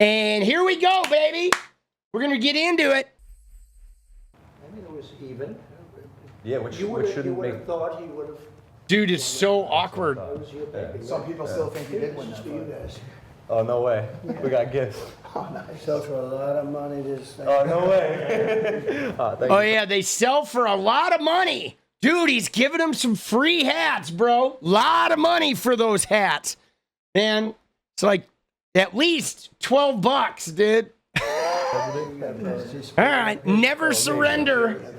And here we go, baby. We're going to get into it. I mean, it was even. Yeah, which You would shouldn't have make... thought he would have. Dude, it's so awkward. Some people still think he did win This that is for you fight. guys. Oh, no way. We got gifts. Sells for a lot of money. This thing. Oh, no way. Thank Oh, you. yeah, they sell for a lot of money. Dude, he's giving them some free hats, bro. Lot of money for those hats. Man, it's like at least $12, dude. All right, never surrender.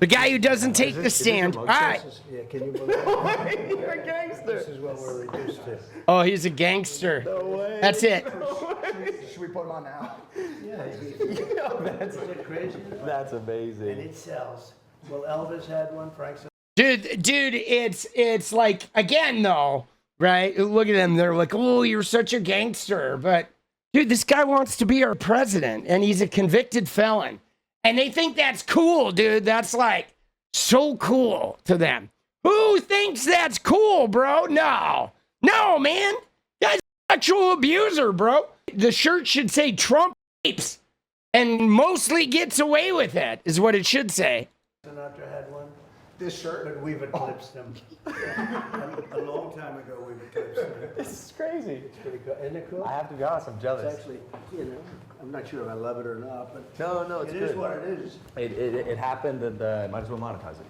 The guy who doesn't take the stand. All right. Yeah, can you believe it? You're a gangster. This is what we're reduced to. Oh, he's a gangster. No way. That's it. Should we put him on now? Yeah, That's, is it crazy? that's And amazing. it sells. Well, Elvis had one. Frank. Dude, it's like, again, though, right? Look at them. They're like, oh, you're such a gangster. But, dude, this guy wants to be our president, and he's a convicted felon. And they think that's cool, dude. That's like so cool to them. Who thinks that's cool, bro? No, man. Guy's a sexual abuser, bro. The shirt should say Trump rapes and mostly gets away with it, is what it should say. Sinatra had one. This shirt? But we've eclipsed them. A long time ago, we've eclipsed them. This is crazy. It's pretty cool. Isn't it cool? I have to be honest, I'm jealous. It's actually, you know, I'm not sure if I love it or not, but No, it's it good. is what it is. It happened, and might as well monetize it.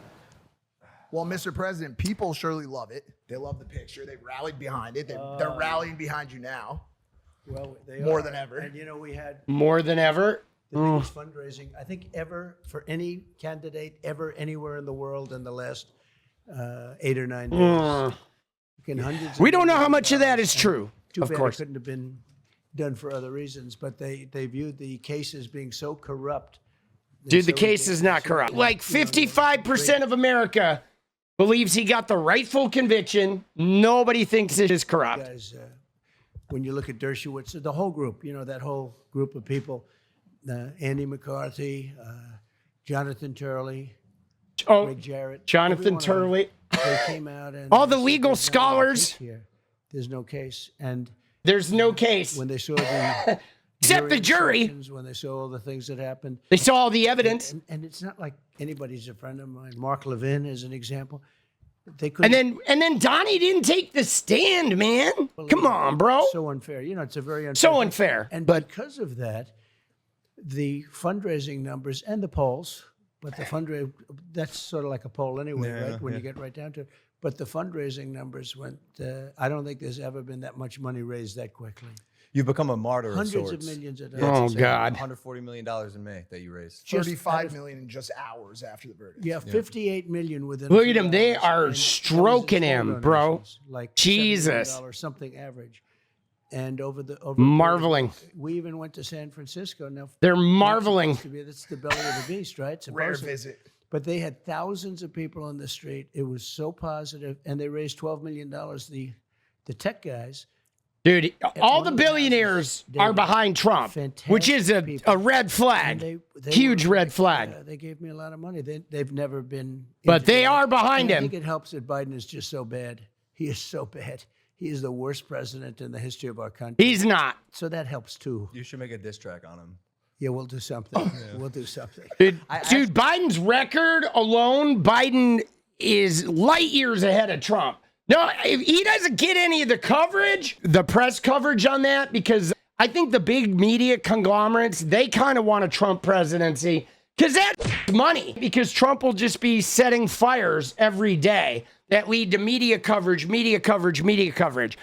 Well, Mr. President, people surely love it. They love the picture. They rallied behind it. They're rallying behind you now. Well, they More are. than ever. And you know, we had More than ever. the biggest fundraising, I think, ever for any candidate ever anywhere in the world in the last 8 or 9 days. In hundreds. We of don't know how millions much of that dollars. is true, Too of bad course. it couldn't have been done for other reasons, but they viewed the case as being so corrupt. Dude, the case is not corrupt. Like 55% of America believes he got the rightful conviction. Nobody thinks it is corrupt. Guys, when you look at Dershowitz, the whole group, you know, that whole group of people, Andy McCarthy, Jonathan Turley, Oh, Greg Jarrett, Jonathan every one of them, Turley. they came out and All they the said, legal "There's not a case scholars." here. There's no case. And There's no case. when they saw the Except the jury. instructions, when they saw all the things that happened, They saw all the evidence. and it's not like anybody's a friend of mine. Mark Levin is an example. They couldn't And then Donnie didn't take the stand, man. Come on, bro. So unfair. You know, it's a very unfair. So thing. unfair. And But because of that, the fundraising numbers and the polls, but the fundraising, that's sort of like a poll anyway, right? When you get right down to it. But the fundraising numbers went, I don't think there's ever been that much money raised that quickly. You've become a martyr of Hundreds sorts. of millions of oh, dollars. God. $140 million in May that you raised. Just 35 million in just hours after the verdict. Yeah, 58 million within. Look a at few him. They hours, are and stroking thousands of him, bro. donations, Like Jesus. $70 something average. And over Marveling. We even went to San Francisco. Now They're marveling. that's the belly of the beast, right? Rare Supposedly. visit. But they had thousands of people on the street. It was so positive, and they raised $12 million. The tech guys, Dude, all the one of the billionaires houses, are they behind Trump, which is a people. red and flag. they Huge were red like, flag. They gave me a lot of money. They've never been. But into they that. are behind And him. I think it helps that Biden is just so bad. He is so bad. He is the worst president in the history of our country. He's not. So that helps too. You should make a diss track on him. Yeah, we'll do something. We'll do something. Dude, Biden's record alone, Biden is light years ahead of Trump. No, if he doesn't get any of the coverage, the press coverage on that, because I think the big media conglomerates, they kind of want a Trump presidency because that's money, because Trump will just be setting fires every day that lead to media coverage.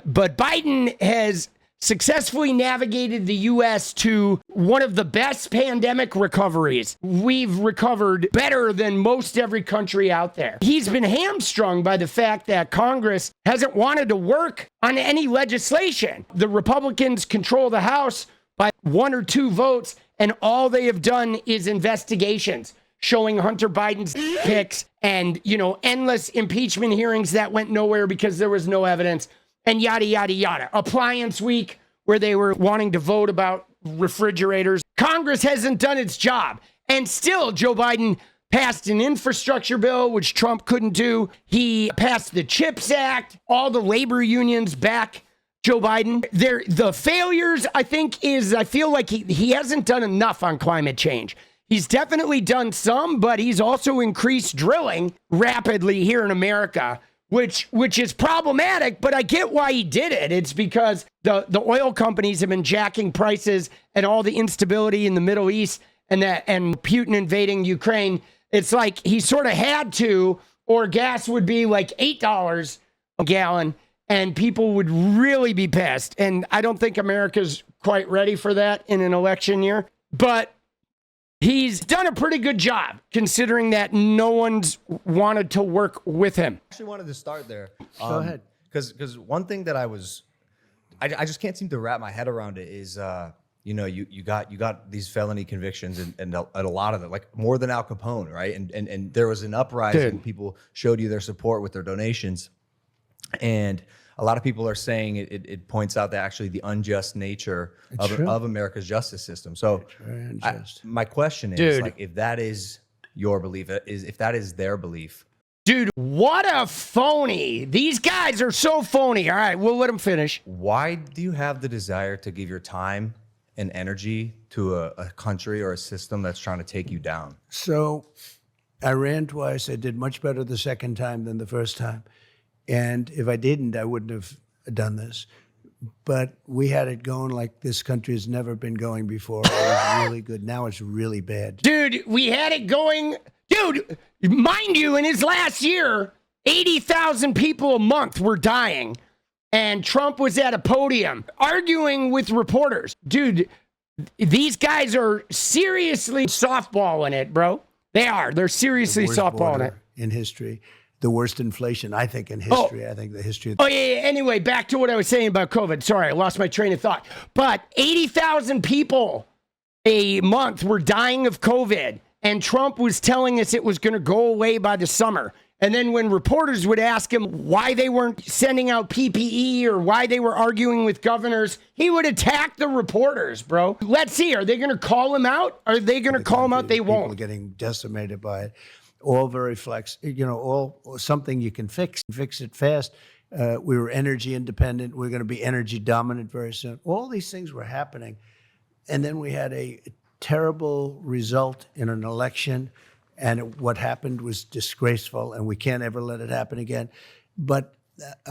But Biden has successfully navigated the U.S. to one of the best pandemic recoveries. We've recovered better than most every country out there. He's been hamstrung by the fact that Congress hasn't wanted to work on any legislation. The Republicans control the House by 1 or 2 votes, and all they have done is investigations showing Hunter Biden's pics and, endless impeachment hearings that went nowhere because there was no evidence. And yada, yada, yada. Appliance week, where they were wanting to vote about refrigerators. Congress hasn't done its job. And still, Joe Biden passed an infrastructure bill, which Trump couldn't do. He passed the CHIPS Act. All the labor unions back Joe Biden. The failures, I feel like he hasn't done enough on climate change. He's definitely done some, but he's also increased drilling rapidly here in America, which is problematic, but I get why he did it. It's because the oil companies have been jacking prices and all the instability in the Middle East and Putin invading Ukraine. It's like he sort of had to, or gas would be like $8 a gallon and people would really be pissed. And I don't think America's quite ready for that in an election year, but he's done a pretty good job considering that no one's wanted to work with him. I actually wanted to start there. Go ahead. Because one thing that I just can't seem to wrap my head around it is, you got these felony convictions and a lot of them, like more than Al Capone, right? And there was an uprising. Dude. People showed you their support with their donations. And a lot of people are saying it points out that actually the unjust nature of America's justice system. So very unjust. my question is, Dude. like, if that is your belief, if that is their belief, Dude, what a phony. These guys are so phony. All right, we'll let them finish. why do you have the desire to give your time and energy to a country or a system that's trying to take you down? So I ran twice. I did much better the second time than the first time. And if I didn't, I wouldn't have done this. But we had it going like this country has never been going before. It was really good. Now it's really bad. Dude, we had it going. Dude, mind you, in his last year, 80,000 people a month were dying. And Trump was at a podium arguing with reporters. Dude, these guys are seriously softballing it, bro. They are. They're seriously Worst softballing border it. in history. The worst inflation, I think, in history. I think the history. Oh, yeah. Anyway, back to what I was saying about COVID. Sorry, I lost my train of thought. But 80,000 people a month were dying of COVID. And Trump was telling us it was going to go away by the summer. And then when reporters would ask him why they weren't sending out PPE or why they were arguing with governors, he would attack the reporters, bro. Let's see. Are they going to call him out? Are they going to call him out? They People won't. getting decimated by it. All very all something you can fix it fast. We were energy independent. We're going to be energy dominant very soon. All these things were happening. And then we had a terrible result in an election. And what happened was disgraceful, and we can't ever let it happen again. But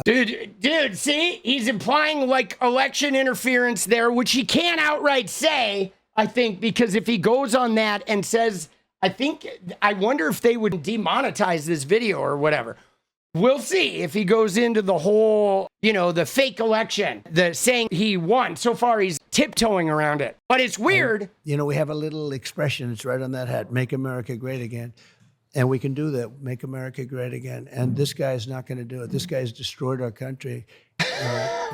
Dude, see? He's implying like election interference there, which he can't outright say, I think, because if he goes on that and says, I wonder if they would demonetize this video or whatever. We'll see if he goes into the whole, the fake election, the saying he won. So far, he's tiptoeing around it. But it's weird. we have a little expression. It's right on that hat. Make America great again. And we can do that. Make America great again. And this guy's not going to do it. This guy's destroyed our country.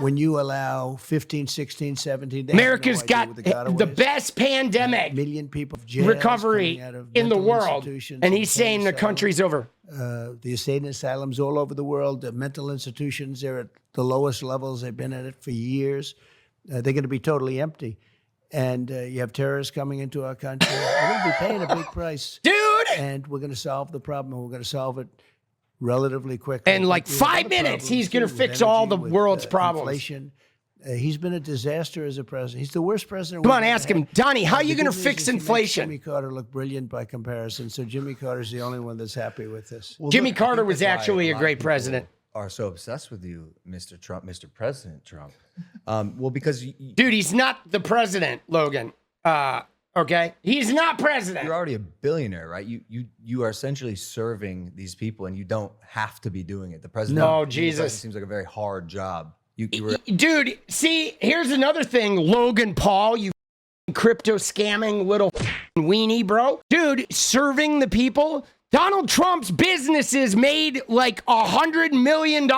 When you allow 15, 16, 17, America's got the best pandemic million people recovery in the world. And he's saying the country's over. The insane asylums all over the world, the mental institutions, they're at the lowest levels. They've been at it for years. They're going to be totally empty. And you have terrorists coming into our country. We're going to be paying a big price. Dude! And we're going to solve the problem, and we're going to solve it relatively quickly. And like 5 minutes, he's going to fix all the world's problems. Inflation. He's been a disaster as a president. He's the worst president. Come on, ask him. Donnie, how are you going to fix inflation? Jimmy Carter looked brilliant by comparison, so Jimmy Carter's the only one that's happy with this. Well, Jimmy look, I Carter think was that's why actually a lot of great people president. Are so obsessed with you, Mr. Trump, Mr. President Trump. Well, because Dude, he's not the president, Logan. Okay? He's not president. you're already a billionaire, right? You are essentially serving these people, and you don't have to be doing it. The president, No, being the Jesus. president seems like a very hard job. You were Dude, see, here's another thing, Logan Paul, you crypto scamming little weenie, bro. Dude, serving the people. Donald Trump's businesses made like $100 million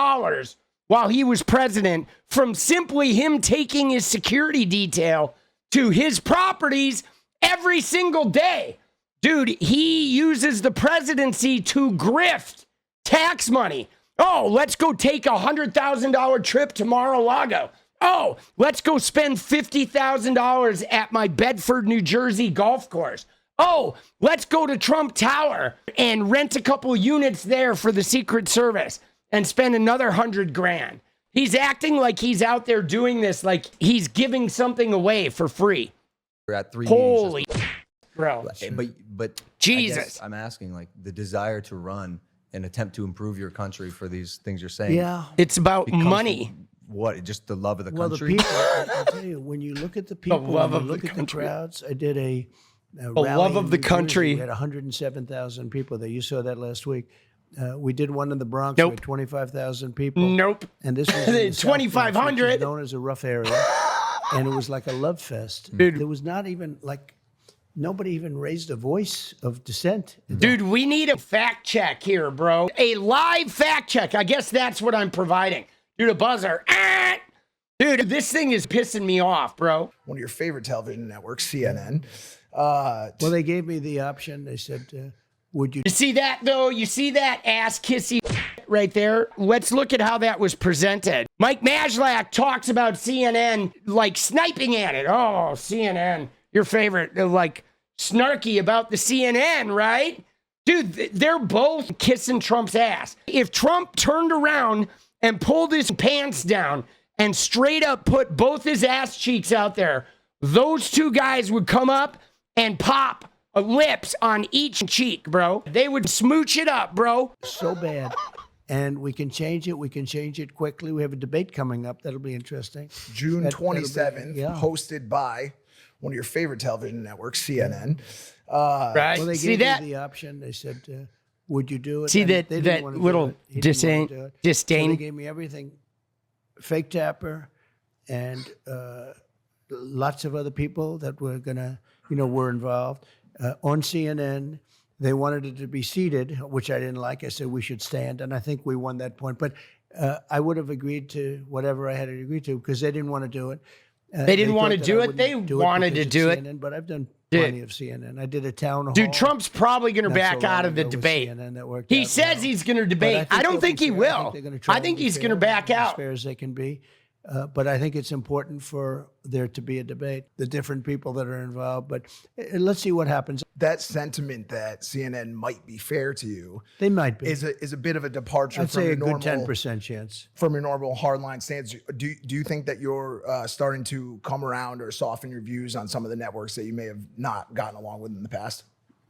while he was president from simply him taking his security detail to his properties every single day. Dude, he uses the presidency to grift tax money. Oh, let's go take $100,000 trip to Mar-a-Lago. Oh, let's go spend $50,000 at my Bedford, New Jersey golf course. Oh, let's go to Trump Tower and rent a couple units there for the Secret Service and spend another $100,000. He's acting like he's out there doing this, like he's giving something away for free. We're at 3 Holy meetings. bro. But Jesus. I guess I'm asking, like, the desire to run and attempt to improve your country for these things you're saying. Yeah. It's about comes money. from what? Just the love of the Well, the country? people, I'll tell you, when you look at the people, love when of you look the at country. the crowds, I did a love rally of in the New country. Jersey. We had 107,000 people there. You saw that last week. We did one in the Bronx. Nope. We had 25,000 people. Nope. And this was in the South Bronx, which 2,500. is known as a rough area. And it was like a love fest. Dude. There was not even like, nobody even raised a voice of dissent. Dude, we need a fact check here, bro. A live fact check. I guess that's what I'm providing. Dude, a buzzer. Ah! Dude, this thing is pissing me off, bro. One of your favorite television networks, CNN. Well, they gave me the option. They said, would you You see that, though? You see that ass kissy right there? Let's look at how that was presented. Mike Majlak talks about CNN, like sniping at it. Oh, CNN, your favorite, like snarky about the CNN, right? Dude, they're both kissing Trump's ass. If Trump turned around and pulled his pants down and straight up put both his ass cheeks out there, those two guys would come up and pop lips on each cheek, bro. They would smooch it up, bro. so bad? And we can change it. We can change it quickly. We have a debate coming up. That'll be interesting. June That'll be- 27th, yeah. hosted by one of your favorite television networks, CNN. Right? Well, they See gave that? me the option. They said, would you do it? See And that- they that didn't wanna do little it. He didn't wanna do it. disdain? So they gave me everything. Fake Tapper and lots of other people that were gonna, were involved on CNN. They wanted it to be seated, which I didn't like. I said we should stand, and I think we won that point. But I would have agreed to whatever I had to agree to because they didn't want to do it. They didn't thought want to that do I it. They wouldn't do wanted because to it's do it. CNN, but I've done Dude. plenty of CNN. I did a town hall. Dude, Trump's probably going to not back so out long of the ago with debate. CNN that worked He out says well. he's going to But debate. I don't they'll think be he fair. will. they're gonna try I and think be he's going to fair, back as out. fair as they can be. But I think it's important for there to be a debate, the different people that are involved. But let's see what happens. That sentiment that CNN might be fair to you They might be. is a bit of a departure I'd from say your a good normal 10% chance. from your normal hardline stance. Do you think that you're starting to come around or soften your views on some of the networks that you may have not gotten along with in the past?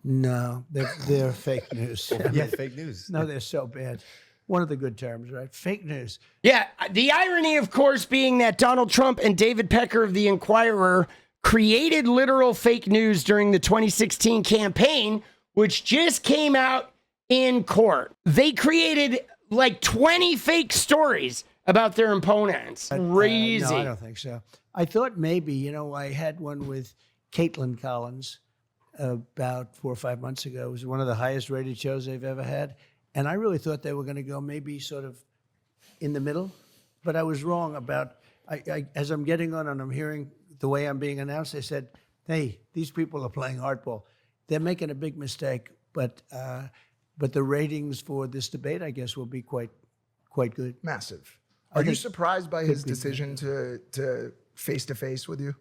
No, they're fake news. I Yeah, mean, fake news. no, they're so bad. One of the good terms, right? Fake news. Yeah, the irony, of course, being that Donald Trump and David Pecker of The Inquirer created literal fake news during the 2016 campaign, which just came out in court. They created like 20 fake stories about their opponents. Crazy. No, I don't think so. I thought maybe, I had one with Caitlin Collins about 4 or 5 months ago. It was one of the highest rated shows they've ever had. And I really thought they were going to go maybe sort of in the middle. But I was wrong about, as I'm getting on and I'm hearing the way I'm being announced, they said, hey, these people are playing hardball. They're making a big mistake. But the ratings for this debate, I guess, will be quite good. Massive. Are you surprised by his decision to face-to-face with you?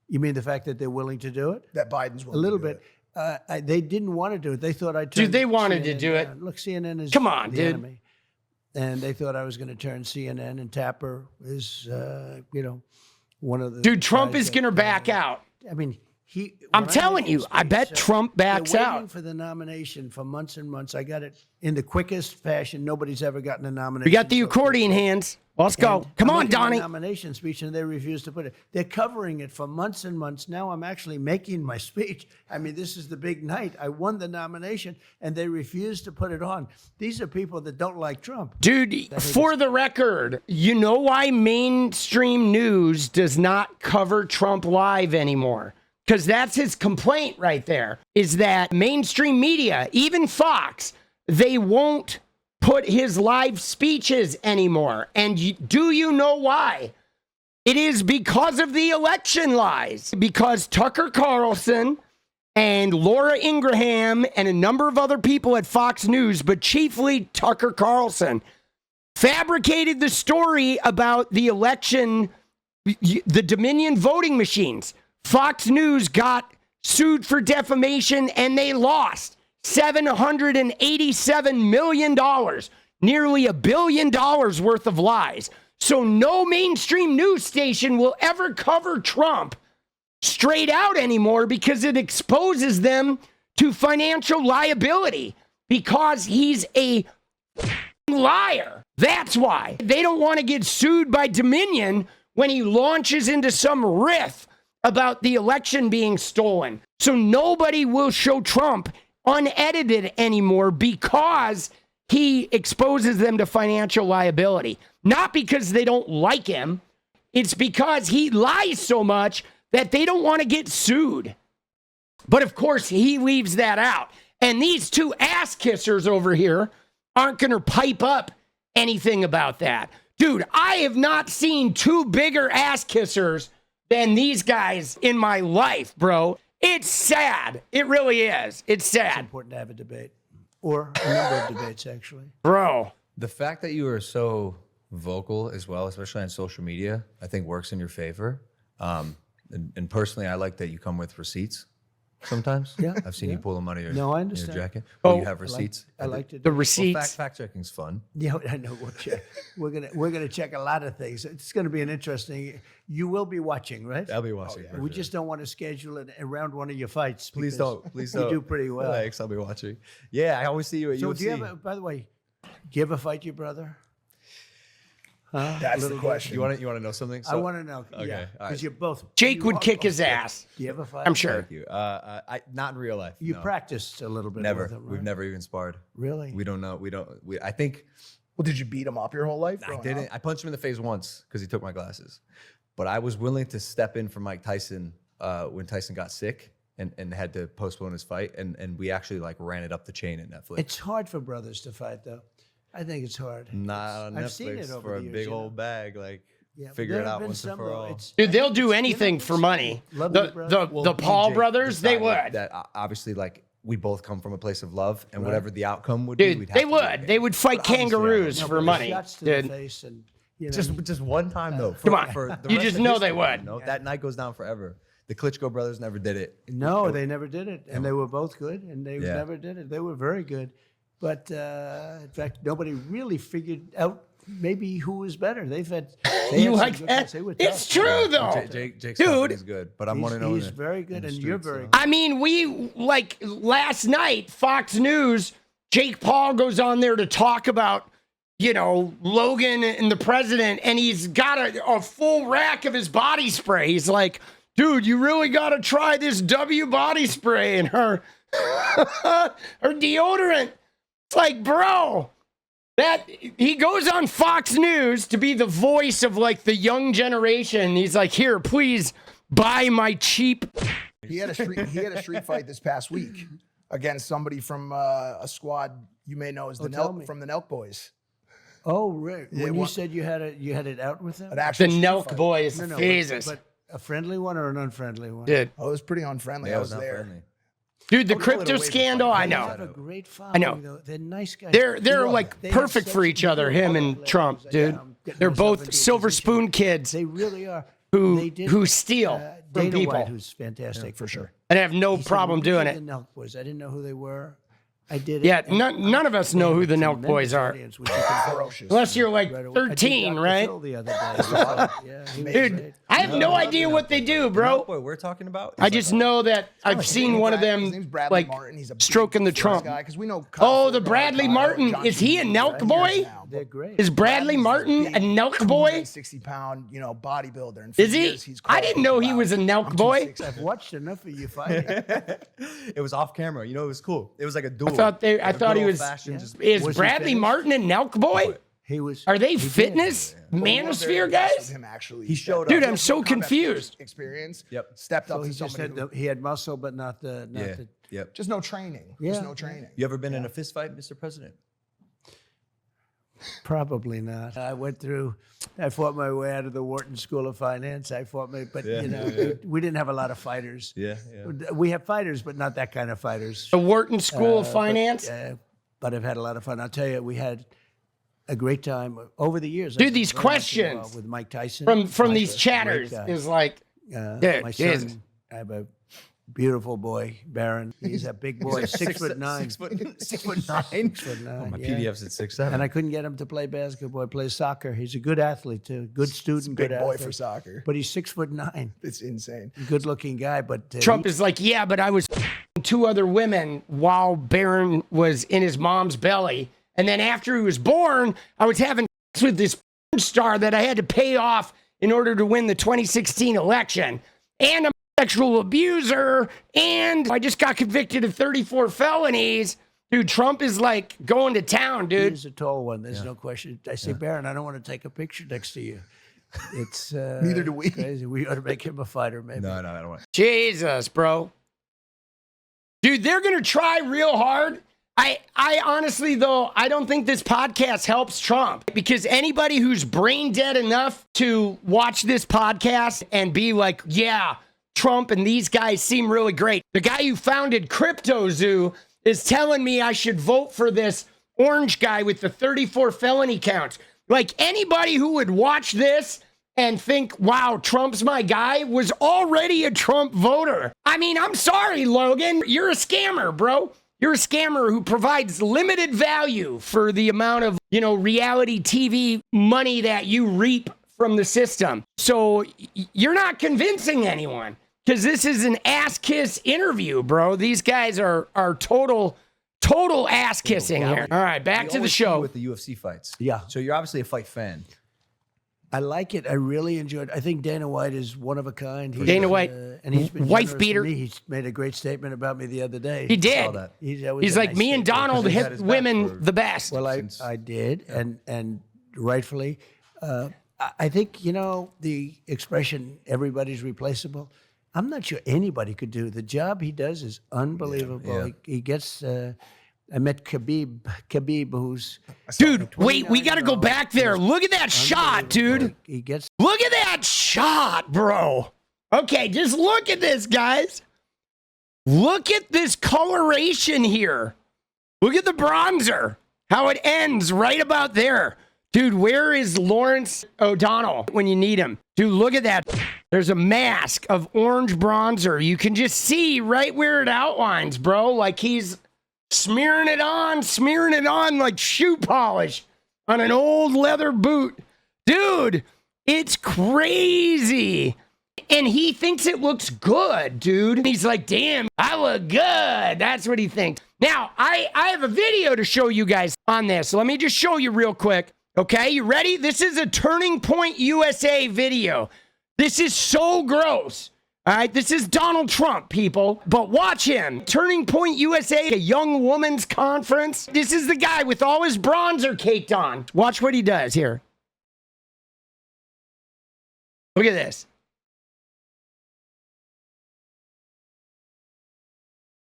You mean the fact that they're willing to do it? That Biden's willing A little to do bit. it. They didn't want to do it. They thought I turned. Dude, they wanted to CNN do it. down. Look, CNN is Come on, the dude. enemy, and they thought I was going to turn CNN. And Tapper is, one of the. Dude, Trump guys is going to that, back out. I mean, I'm when I telling made you, the I speech, bet Trump backs they're waiting out. for the nomination for months and months. I got it in the quickest fashion. Nobody's ever gotten a nomination. We got the so accordion hands. Let's go. and Come I'm on, making a Donnie. nomination speech, and they refuse to put it. They're covering it for months and months. Now I'm actually making my speech. I mean, this is the big night. I won the nomination, and they refuse to put it on. These are people that don't like Trump. Dude, for the record, you know why mainstream news does not cover Trump live anymore? Because that's his complaint right there, is that mainstream media, even Fox, they won't put his live speeches anymore. And do you know why? It is because of the election lies. Because Tucker Carlson and Laura Ingraham and a number of other people at Fox News, but chiefly Tucker Carlson, fabricated the story about the election, the Dominion voting machines. Fox News got sued for defamation and they lost $787 million. nearly $1 billion worth of lies. So no mainstream news station will ever cover Trump straight out anymore because it exposes them to financial liability because he's a liar. That's why they don't want to get sued by Dominion when he launches into some riff about the election being stolen. So nobody will show Trump unedited anymore because he exposes them to financial liability. Not because they don't like him. It's because he lies so much that they don't want to get sued. But of course, he leaves that out. And these two ass kissers over here aren't going to pipe up anything about that. Dude, I have not seen two bigger ass kissers than these guys in my life, bro. It's sad. It really is. It's sad. Important to have a debate, or a number of debates, actually. Bro. The fact that you are so vocal as well, especially on social media, I think works in your favor. And personally, I like that you come with receipts sometimes. Yeah, I've seen you pull them out of your, No, I your understand. jacket. Oh, You have receipts. I like to The do. receipts. Well, fact checking's fun. Yeah, I know. We'll check. We're gonna check a lot of things. It's gonna be an interesting. You will be watching, right? I'll be watching. We just don't want to schedule it around one of your fights. Please because don't. Please you don't. do pretty well. Thanks. I'll be watching. Yeah, I always see you at So UFC. do you have? By the way, do you ever fight your brother? That's the question. you want to know something? I want to know. Okay, Yeah, all right. because you're both. Jake you would are kick both his good. ass. Do you ever fight? I'm sure. Thank you. I not in real life. You no. practiced a little bit. Never. With him, right? We've never even sparred. Really? We don't know. I think Well, did you beat him up your whole life? I growing didn't. up? I punched him in the face once because he took my glasses. But I was willing to step in for Mike Tyson when Tyson got sick and had to postpone his fight. And we actually like ran it up the chain at Netflix. It's hard for brothers to fight, though. I think it's hard. Not on I've seen Netflix it over for a the years, big you know. old bag. Like Yeah, figure there it have out been once and some, for though. all. It's- Dude, they'll do anything for money. Love you, brother. The Me Paul and Jake brothers, they decided would. That obviously, like, we both come from a place of love, and whatever the outcome would be, Dude, we'd have they to do would. it. They would fight But obviously, kangaroos No, for but money. shots to Dude. the face and you know, Just one time though. Come on. the You rest just of know they history, would. You know? That night goes down forever. The Klitschko brothers never did it. No, they never did it, and they were both good, and they Yeah. never did it. They were very good, but in fact, nobody really figured out maybe who was better. They You had some like good that? guys. They were It's tough. true, though. Jake's Dude. is good, but I'm wanting to know. He's very good, and you're very good. I mean, we, like, last night, Fox News, Jake Paul goes on there to talk about, you know, Logan and the president, and he's got a full rack of his body spray. He's like, dude, you really got to try this W body spray and her deodorant. It's like, bro, that he goes on Fox News to be the voice of like the young generation. He's like, here, please buy my cheap. He had a street fight this past week against somebody from a squad you may know as the tell me. Nelk from the Nelk Boys. Oh, right. Yeah, When you what- said you had it out with them. An The actual street Nelk fight. boys. No, Jesus. but a friendly one or an unfriendly one? Dude. Oh, it was pretty unfriendly. Yeah, I it was not there. friendly. Dude, the I'll go crypto to a way to scandal, fight. I They know. have a great following, know. though. They're nice guys. They're You like they have perfect such for each other, good him role and players. Trump, Like, dude. I'm getting They're myself both into a silver position. spoon kids They really are. who They did, who steal from Dana people. White, who's fantastic For sure. And I have no He said, problem "We doing did it. The Nelk Boys. I didn't know who they were. I did Yeah, it. and none of us know who the Nelk Boys are. audience, which you can Ferocious. Unless you're like right away. I did 13, Dr. right? Phil the other day. Yeah, he was Dude, great. I have no idea what they do, bro. Boy, we're talking about. I just know that I've seen one of His name's them Bradley like Martin. He's a big stroking the fast Trump. guy, 'cause we know Oh, the Kyle Bradley Kyle, Martin. John Is he a Cena, Nelk right? boy? Years now, They're but great. Is Bradley Martin a Nelk boy? 260-pound, bodybuilder. And for Is he? years he's I called, didn't know he wow, was a Nelk I'm boy. 260. I've watched enough of you fighting. It was off camera. You know, it was cool. It was like a duel. I thought he was. Just, Is Was he Bradley finished? Martin a Nelk boy? He was. Are they he did. fitness We're very manosphere impressed guys? with him, actually. He showed Dude, up. I'm so Combat confused. Experience. Yep. Stepped So up he to just somebody. had he had muscle, but not the. Not Yeah. the Yep. Just no training. Yeah. Just no training. You ever been in a fist fight, Mr. President? Probably not. I fought my way out of the Wharton School of Finance. But we didn't have a lot of fighters. Yeah. We have fighters, but not that kind of fighters. The Wharton School of Finance. But I've had a lot of fun. I'll tell you, we had a great time over the years. Dude, I've these been very much questions involved with Mike Tyson from Mike's these a chatters great guy. is like, My dude, son, Jesus. I have a beautiful boy, Barron. He's a big boy, 6'9". 6'9". 6'9". My yeah. PDF's at 6'7". And I couldn't get him to play basketball. He plays soccer. He's a good athlete too. Good student, Big good boy athlete. for soccer. But he's 6'9". It's insane. Good looking guy. But Trump is like, yeah, but I was two other women while Barron was in his mom's belly. And then after he was born, I was having sex with this star that I had to pay off in order to win the 2016 election. And I'm a sexual abuser. And I just got convicted of 34 felonies. Dude, Trump is like going to town, dude. he's a tall one. There's no question. I say, Barron, I don't want to take a picture next to you. It's Neither do we. crazy. We ought to make him a fighter, maybe. No, I don't want. Jesus, bro. Dude, they're going to try real hard. I honestly, though, I don't think this podcast helps Trump because anybody who's brain dead enough to watch this podcast and be like, yeah, Trump and these guys seem really great. The guy who founded CryptoZoo is telling me I should vote for this orange guy with the 34 felony counts. Like anybody who would watch this and think, wow, Trump's my guy, was already a Trump voter. I mean, I'm sorry, Logan. You're a scammer, bro. You're a scammer who provides limited value for the amount of, reality TV money that you reap from the system. So you're not convincing anyone because this is an ass kiss interview, bro. These guys are total ass kissing here. All right, back to the show. With the UFC fights. Yeah. So you're obviously a fight fan. I like it. I really enjoyed it. I think Dana White is one of a kind. Dana White, and he's been wife generous to beater. me. He's made a great statement about me the other day. He did. Saw that. He's like, me and Donald He's had hit his back women for- the best. Well, since- I did, and rightfully. I think, the expression, everybody's replaceable. I'm not sure anybody could do the job he does is unbelievable. Yeah. He gets, I met Khabib, who's... Dude, wait, we got to go back there. Look at that shot, dude. He gets... Look at that shot, bro. Okay, just look at this, guys. Look at this coloration here. Look at the bronzer. How it ends right about there. Dude, where is Lawrence O'Donnell when you need him? Dude, look at that. There's a mask of orange bronzer. You can just see right where it outlines, bro. Like he's smearing it on like shoe polish on an old leather boot. Dude, it's crazy. And he thinks it looks good, dude. He's like, damn, I look good. That's what he thinks. Now, I have a video to show you guys on this. So let me just show you real quick. Okay, you ready? This is a Turning Point USA video. This is so gross. All right, this is Donald Trump, people. But watch him. Turning Point USA, a young woman's conference. This is the guy with all his bronzer caked on. Watch what he does here. Look at this.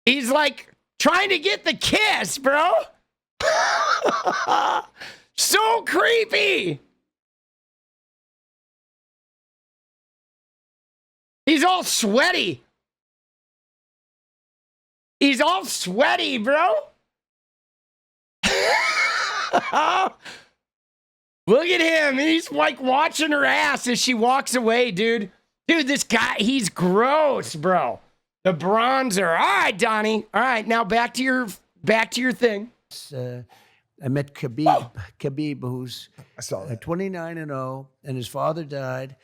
He's like trying to get the kiss, bro. So creepy. He's all sweaty. He's all sweaty, bro. Look at him. He's like watching her ass as she walks away, dude. Dude, this guy, he's gross, bro. The bronzer. All right, Donnie. All right, now back to your thing. I met Khabib, who's I saw that. 29-0, and his father died,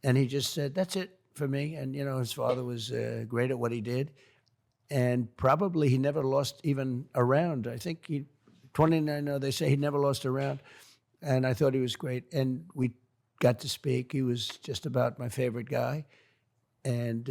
and he just said, "That's it for me." And his father was great at what he did, and probably he never lost even a round. I think 29-0. They say he never lost a round, and I thought he was great. And we got to speak. He was just about my favorite guy, and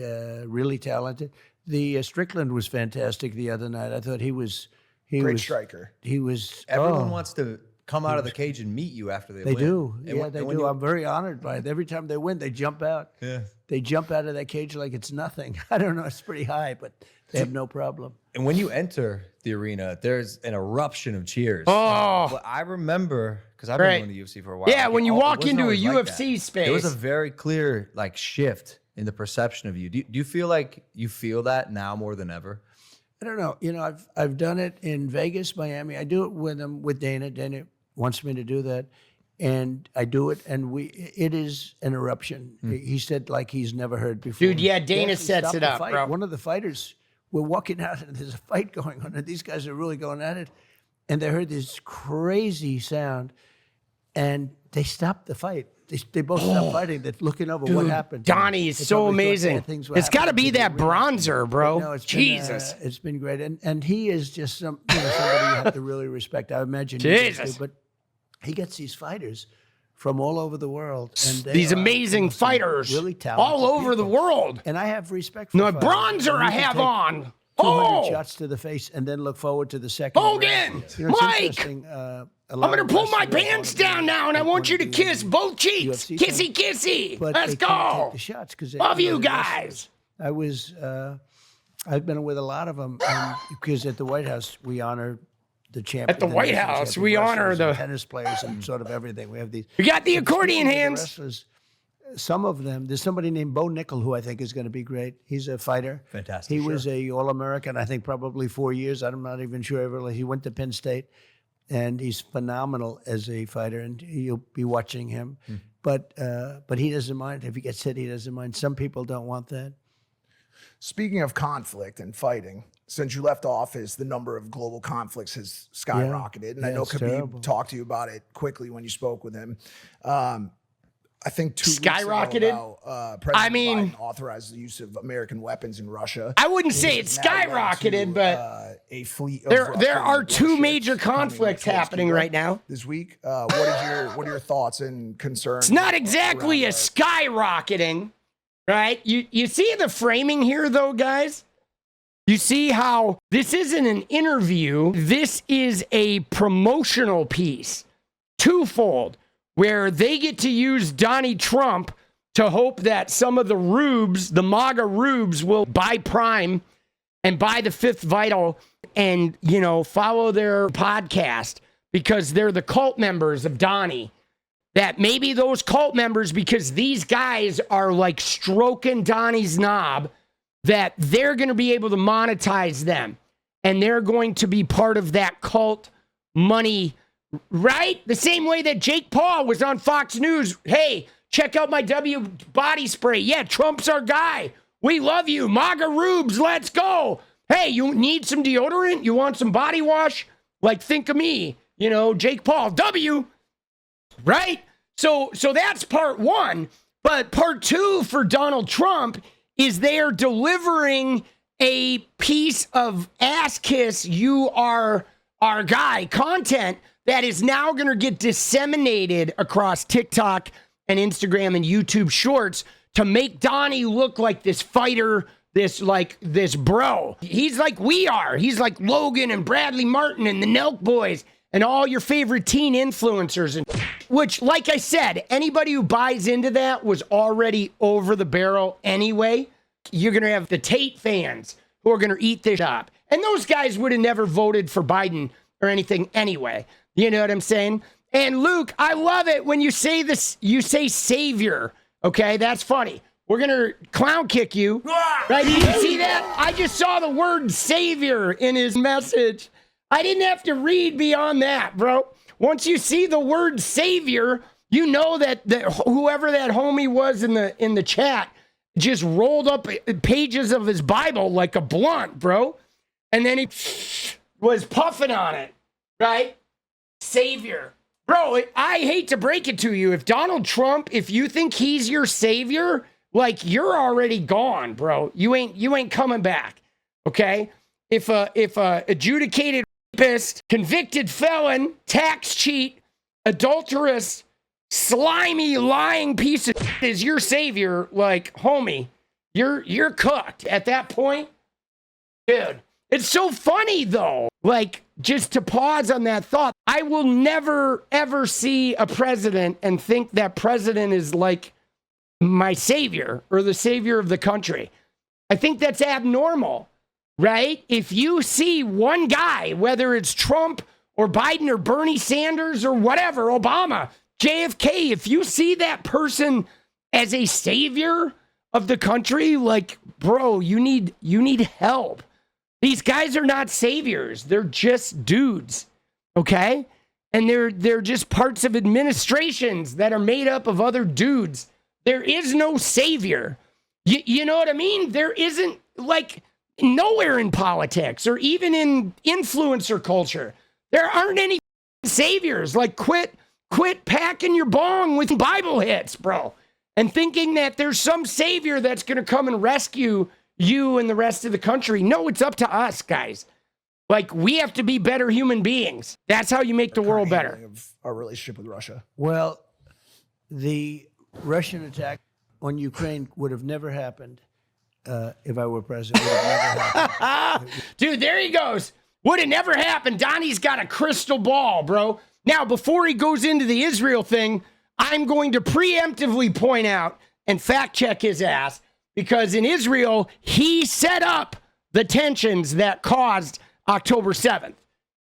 really talented. The Strickland was fantastic the other night. I thought he was. Great striker. He was. Everyone wants to come out of the cage and meet you after they They win. do. And Yeah, when- they and when do. you- I'm very honored by it. Every time they win, they jump out. Yeah. They jump out of that cage like it's nothing. I don't know. It's pretty high, but they have no problem. And when you enter the arena, there's an eruption of cheers. Oh. But I remember, because I've Right. been doing the UFC for a while. Yeah, like, when you it walk wasn't into a always like UFC that. space. There was a very clear shift in the perception of you. Do you feel like you feel that now more than ever? I don't know. I've done it in Vegas, Miami. I do it with Dana. Dana wants me to do that. And I do it, and it is an eruption. He said like he's never heard before. Dude, yeah, They Dana actually sets stopped it the up, fight. bro. One of the fighters were walking out, and there's a fight going on, and these guys are really going at it. And they heard this crazy sound, and they stopped the fight. They both stopped fighting. They're looking over what happened. Donnie is They so probably thought amazing. bad things were It's got to happening be to that the ring. bronzer, bro. No, Jesus. It's been great, and he is just somebody you have to really respect. I imagine you guys Jesus. do, but he gets these fighters from all over the world, and they These are, amazing some fighters really talented all over the people. world. And I have respect for No fighters. bronzer And I you can have take on. 200 Oh, shots to the face, and then look forward to the second. Logan, round. It's Mike, interesting, I'm going to pull my pants down now, and I want you to kiss both cheeks. UFC Kissy, kissy. But Let's they can't take go. the shots because Love you guys. I was. I've been with a lot of them because at the White House we honor the champion. At the White House, we honor the tennis players and sort of everything. We have these. We got the But accordion speaking of the hands. wrestlers, some of them. There's somebody named Bo Nickel who I think is going to be great. He's a fighter. Fantastic, He sure. was a All-American. I think probably 4 years. I'm not even sure. He went to Penn State, and he's phenomenal as a fighter. And you'll be watching him. But he doesn't mind if he gets hit. He doesn't mind. Some people don't want that. Speaking of conflict and fighting, since you left office, the number of global conflicts has skyrocketed. And I Yeah, know it's Khabib terrible. talked to you about it quickly when you spoke with him. I think 2 weeks Skyrocketed? ago, President mean- Biden authorized the use of American weapons in Russia. I wouldn't say it's Now led skyrocketed, to, but a fleet of there are Russian two warships major coming conflicts towards happening Cuba right now. this week. What are your thoughts and concerns? It's not exactly a around skyrocketing, right? You see the framing here, though, guys? You see how this isn't an interview. This is a promotional piece, twofold, where they get to use Donnie Trump to hope that some of the rubes, the MAGA rubes, will buy Prime and buy the Fifth Vital and, follow their podcast because they're the cult members of Donnie. That maybe those cult members, because these guys are like stroking Donnie's knob, that they're going to be able to monetize them and they're going to be part of that cult money, right? The same way that Jake Paul was on Fox News. Hey, check out my W body spray. Yeah, Trump's our guy. We love you. MAGA rubes, let's go. Hey, you need some deodorant? You want some body wash? Like, think of me, Jake Paul, W, right? So that's part one. But part two for Donald Trump is they are delivering a piece of ass kiss, you are our guy content that is now going to get disseminated across TikTok and Instagram and YouTube shorts to make Donnie look like this fighter, this bro. He's like we are. He's like Logan and Bradley Martin and the Nelk Boys and all your favorite teen influencers. And which, like I said, anybody who buys into that was already over the barrel anyway. You're going to have the Tate fans who are going to eat this up. And those guys would have never voted for Biden or anything anyway. You know what I'm saying? And Luke, I love it when you say this, you say savior. Okay, that's funny. We're going to clown kick you. Right? Did you see that? I just saw the word savior in his message. I didn't have to read beyond that, bro. Once you see the word savior, you know that whoever that homie was in the chat just rolled up pages of his Bible like a blunt, bro. And then he was puffing on it, right? Savior. Bro, I hate to break it to you. If Donald Trump, if you think he's your savior, like you're already gone, bro. You ain't coming back. Okay? If a adjudicated rapist, convicted felon, tax cheat, adulterous, slimy, lying piece of shit is your savior, like, homie, you're cooked at that point. Dude, it's so funny though. Like, just to pause on that thought, I will never ever see a president and think that president is like my savior or the savior of the country. I think that's abnormal, right? If you see one guy, whether it's Trump or Biden or Bernie Sanders or whatever, Obama, JFK, if you see that person as a savior of the country, like, bro, you need help. These guys are not saviors. They're just dudes, okay? And they're just parts of administrations that are made up of other dudes. There is no savior. You know what I mean? There isn't, like, nowhere in politics or even in influencer culture. There aren't any saviors. Like, quit packing your bong with Bible hits, bro, and thinking that there's some savior that's going to come and rescue you and the rest of the country. No, it's up to us, guys. Like, we have to be better human beings. That's how you make the world better. Of our relationship with Russia. Well, the Russian attack on Ukraine would have never happened if I were president. Would have never happened. Dude, there he goes. Would have never happened. Donnie's got a crystal ball, bro. Now, before he goes into the Israel thing, I'm going to preemptively point out and fact check his ass, because in Israel, he set up the tensions that caused October 7th.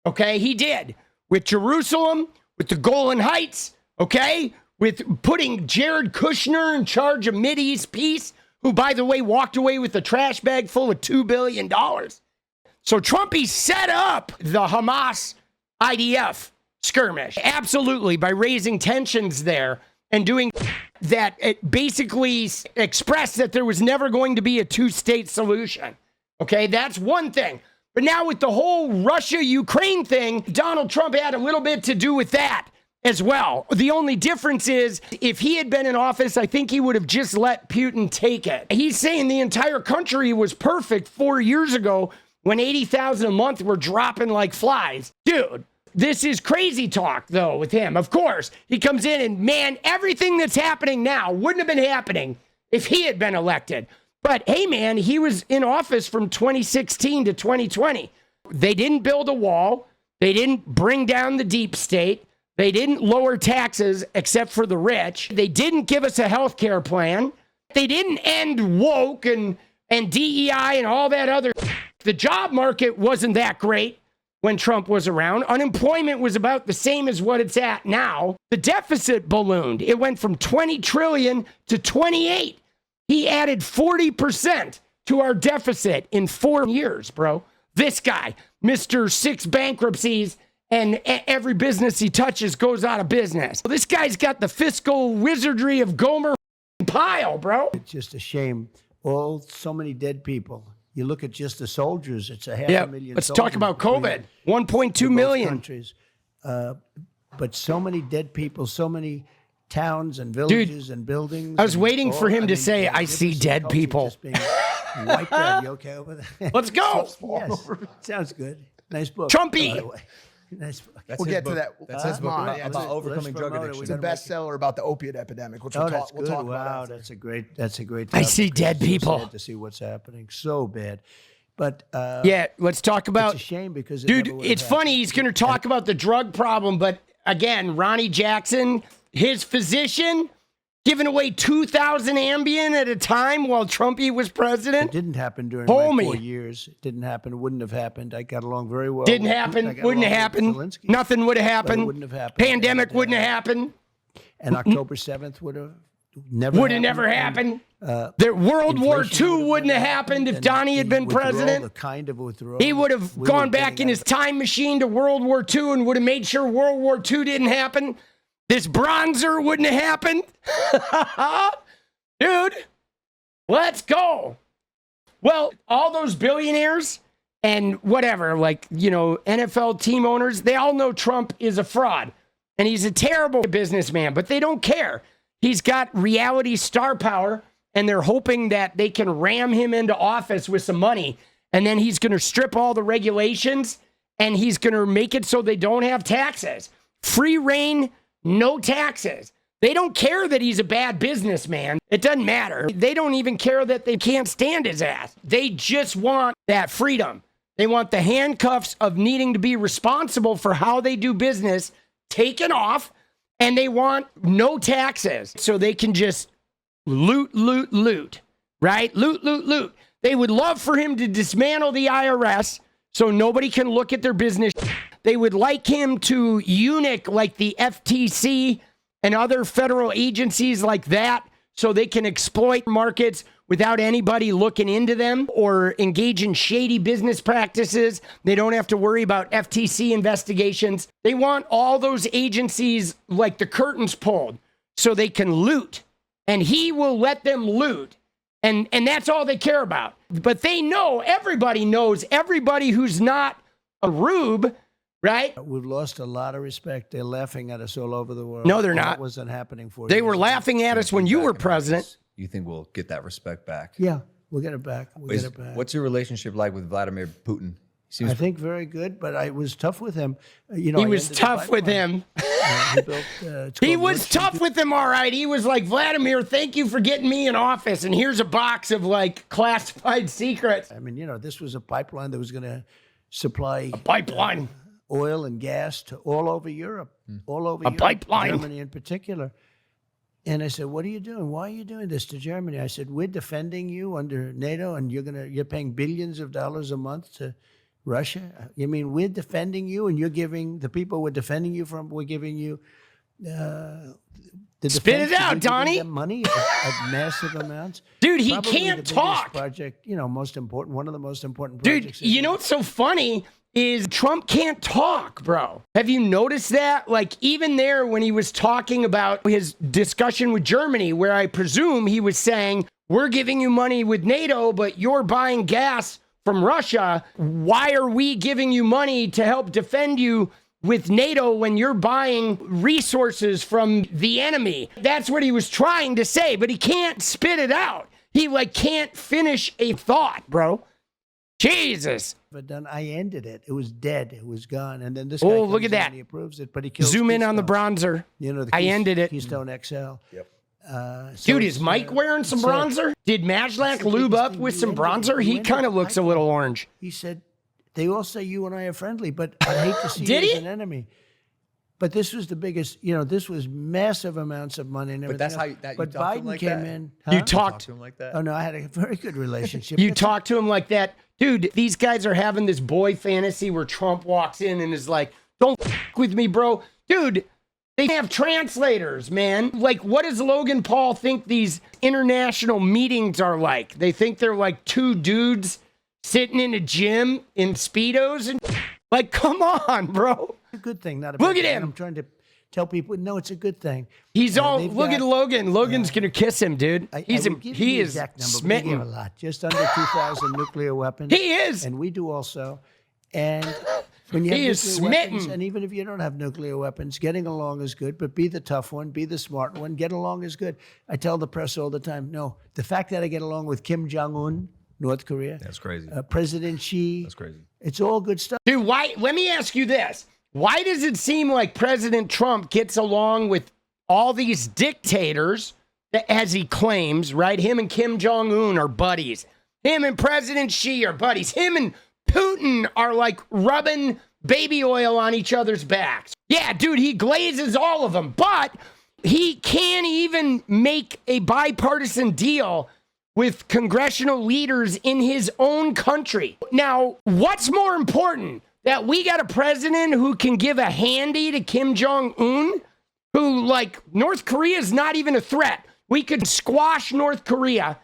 Okay, he did. With Jerusalem, with the Golan Heights, okay, with putting Jared Kushner in charge of Mideast peace, who, by the way, walked away with a trash bag full of $2 billion. So Trumpie set up the Hamas IDF skirmish, absolutely, by raising tensions there and doing that. It basically expressed that there was never going to be a two-state solution. Okay, that's one thing. But now with the whole Russia-Ukraine thing, Donald Trump had a little bit to do with that as well. The only difference is, if he had been in office, I think he would have just let Putin take it. He's saying the entire country was perfect 4 years ago when 80,000 a month were dropping like flies. Dude, this is crazy talk, though, with him. Of course, he comes in and, man, everything that's happening now wouldn't have been happening if he had been elected. But, hey, man, he was in office from 2016 to 2020. They didn't build a wall. They didn't bring down the deep state. They didn't lower taxes except for the rich. They didn't give us a health care plan. They didn't end woke and DEI and all that other. The job market wasn't that great when Trump was around. Unemployment was about the same as what it's at now. The deficit ballooned. It went from 20 trillion to 28. He added 40% to our deficit in 4 years, bro. This guy, Mr. 6 bankruptcies, and every business he touches goes out of business. This guy's got the fiscal wizardry of Gomer Pyle, bro. It's just a shame. So many dead people. You look at just the soldiers, it's a half a million. Let's talk about COVID. 1.2 million. Countries. But so many dead people, so many towns and villages and buildings. I was waiting for him to say, I see dead people. Just being wiped out. You okay over there? Let's go. Yes. Sounds good. Nice book. Trumpie. By the way. Nice book. We'll get to that. That's his book about overcoming drug addiction. It's a bestseller about the opiate epidemic, which Oh, we'll that's talk good. about. Wow, after. that's a great. I topic. see dead It's so people. sad to see what's happening. So bad. But Yeah, let's talk about. it's a shame because Dude, it's funny. He's going to talk about the drug problem, but again, Ronnie Jackson, his physician, giving away 2,000 Ambien at a time while Trumpie was It president. didn't happen during Homie. my 4 years. It didn't happen. It wouldn't have happened. I got along very well. Didn't with Putin. I happen. got Wouldn't along have with happened. Zelensky, Nothing would have but it happened. wouldn't have happened. Pandemic wouldn't have happened. And October 7th would have never Would have happened. never And, happened. The World War inflation II would wouldn't have never happened if and Donnie had the been withdrawal, president. The kind of withdrawal. He would have we gone were back getting in out his of- time machine to World War II and would have made sure World War II didn't happen. This bronzer wouldn't have happened. Dude, let's go. Well, all those billionaires and whatever, like, you know, NFL team owners, they all know Trump is a fraud and he's a terrible businessman, but they don't care. He's got reality star power and they're hoping that they can ram him into office with some money. And then he's going to strip all the regulations and he's going to make it so they don't have taxes. Free reign, no taxes. They don't care that he's a bad businessman. It doesn't matter. They don't even care that they can't stand his ass. They just want that freedom. They want the handcuffs of needing to be responsible for how they do business taken off, and they want no taxes so they can just loot, right? Loot. They would love for him to dismantle the IRS so nobody can look at their business. They would like him to eunuch like the FTC and other federal agencies like that so they can exploit markets without anybody looking into them or engage in shady business practices. They don't have to worry about FTC investigations. They want all those agencies, like the curtains pulled, so they can loot. And he will let them loot. And that's all they care about. But they know, everybody knows, everybody who's not a rube, right? We've lost a lot of respect. They're laughing at us all over the world. No, they're That not. wasn't happening for They years were ago. laughing at us when you were president. You think we'll get that respect back? Yeah, we'll get it back. We'll get it back. What's your relationship like with Vladimir Putin? Seems I think very good, but I was tough with him. You know, He I was ended the tough with pipeline. him. He built, it's He called was Nord tough Stream. with him, all right. He was like, Vladimir, thank you for getting me in office. And here's a box of like classified secrets. I mean, you know, this was a pipeline that was going to supply Pipeline. oil and gas to all over Europe, all over Europe, pipeline. Germany in particular. And I said, "What are you doing? Why are you doing this to Germany?" I said, "We're defending you under NATO, and you're paying billions of dollars a month to Russia. You mean we're defending you, and you're giving the people we're defending you from, we're giving you the Spit it defense, out, we're giving Donnie. them money at massive amounts." Dude, he Probably can't the biggest talk. Project, you know, most important, one of the most important Dude, projects. you know what's so funny is Trump can't talk, bro. Have you noticed that? Like, even there when he was talking about his discussion with Germany, where I presume he was saying, we're giving you money with NATO, but you're buying gas from Russia. Why are we giving you money to help defend you with NATO when you're buying resources from the enemy? That's what he was trying to say, but he can't spit it out. He like can't finish a thought, bro. Jesus. But then I ended it. It was dead. It was gone. And then this Oh, guy look comes at in that. and he approves it, but he kills Zoom in on the Keystone. bronzer. You know, I ended it. Keystone XL. Yep. Dude, is Mike wearing some bronzer? Did Majlak lube up with some bronzer? He kind of looks a little orange. He said, they all say you and I are friendly, but I hate to see Did you he? as an enemy. But this was the biggest, you know, this was massive amounts of money and everything. that's how else. you- that you But talk to him Biden like came that? in. You huh? Talk talked. to him like that. Oh, no, I had a very good relationship. You That's- talk to him like that. Dude, these guys are having this boy fantasy where Trump walks in and is like, don't f- with me, bro. Dude, they have translators, man. Like, what does Logan Paul think these international meetings are like? They think they're like two dudes sitting in a gym in Speedos and like, come on, bro. a good thing, not a Look bad at thing. him. I'm trying to tell people, no, it's a good thing. He's all, they've look at got- Logan. Logan's going to kiss him, dude. I He's will give you he the is exact number, but they give smitten. a lot, just under 2,000 nuclear weapons. He is. And we do also. And when you have He is nuclear weapons, smitten. and even if you don't have nuclear weapons, getting along is good, but be the tough one, be the smart one, get along is good. I tell the press all the time, no, the fact that I get along with Kim Jong-un, North Korea, That's crazy. President Xi, That's crazy. it's all good stuff. Dude, why? Let me ask you this. Why does it seem like President Trump gets along with all these dictators, as he claims, right? Him and Kim Jong-un are buddies. Him and President Xi are buddies. Him and Putin are like rubbing baby oil on each other's backs. Yeah, dude, he glazes all of them, but he can't even make a bipartisan deal with congressional leaders in his own country. Now, what's more important? That we got a president who can give a handy to Kim Jong-un, who, like, North Korea is not even a threat. We could squash North Korea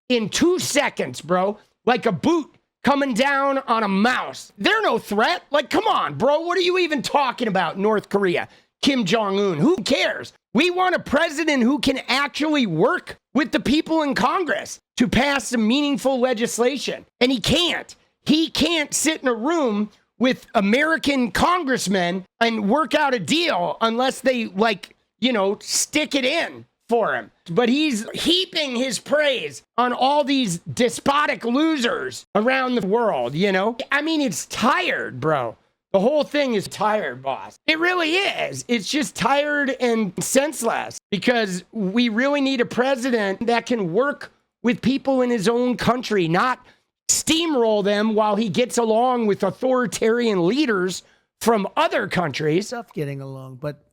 in 2 seconds, bro, like a boot coming down on a mouse. They're no threat. Like, come on, bro. What are you even talking about, North Korea? Kim Jong-un. Who cares? We want a president who can actually work with the people in Congress to pass some meaningful legislation. And he can't. He can't sit in a room with American congressmen and work out a deal unless they, like, you know, stick it in for him. But he's heaping his praise on all these despotic losers around the world, you know? I mean, it's tired, bro. The whole thing is tired, boss. It really is. It's just tired and senseless because we really need a president that can work with people in his own country, not steamroll them while he gets along with authoritarian leaders from other countries. Stuff getting along, but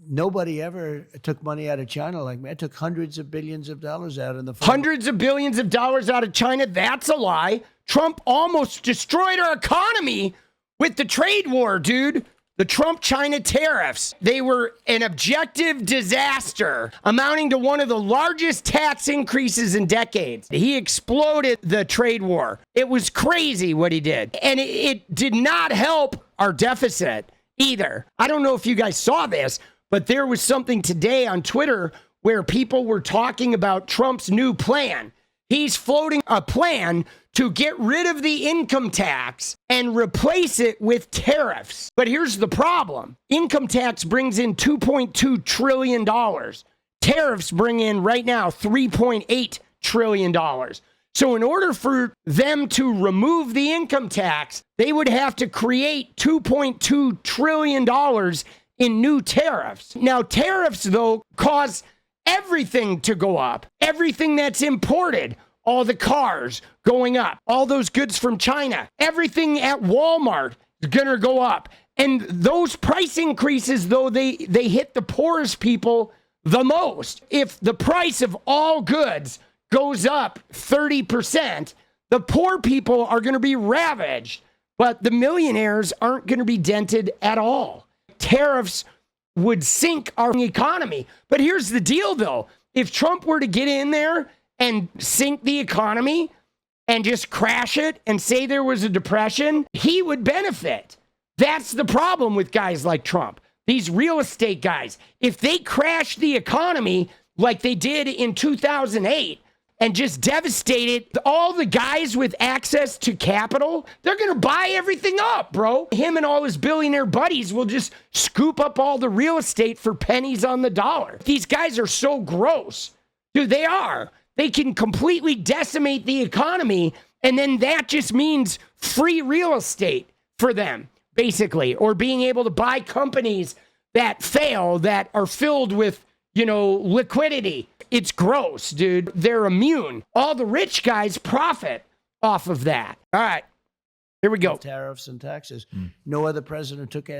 nobody ever took money out of China like me. I took hundreds of billions of dollars out in the Hundreds of billions of dollars out of China. That's a lie. Trump almost destroyed our economy with the trade war, dude. The Trump-China tariffs, they were an objective disaster, amounting to one of the largest tax increases in decades. He exploded the trade war. It was crazy what he did. And it did not help our deficit either. I don't know if you guys saw this, but there was something today on Twitter where people were talking about Trump's new plan. He's floating a plan to get rid of the income tax and replace it with tariffs. But here's the problem. Income tax brings in $2.2 trillion. Tariffs bring in right now $3.8 trillion. So in order for them to remove the income tax, they would have to create $2.2 trillion in new tariffs. Now, tariffs, though, cause everything to go up. Everything that's imported, all the cars going up, all those goods from China, everything at Walmart is going to go up. And those price increases, though, they hit the poorest people the most. If the price of all goods goes up 30%, the poor people are going to be ravaged, but the millionaires aren't going to be dented at all. Tariffs would sink our economy. But here's the deal, though. If Trump were to get in there and sink the economy and just crash it and say there was a depression, he would benefit. That's the problem with guys like Trump. These real estate guys, if they crash the economy like they did in 2008 and just devastated all the guys with access to capital, they're going to buy everything up, bro. Him and all his billionaire buddies will just scoop up all the real estate for pennies on the dollar. These guys are so gross. Dude, they are. They can completely decimate the economy, and then that just means free real estate for them, basically, or being able to buy companies that fail, that are filled with, liquidity. It's gross, dude. They're immune. All the rich guys profit off of that. All right, here we go. Tariffs and taxes. No other president took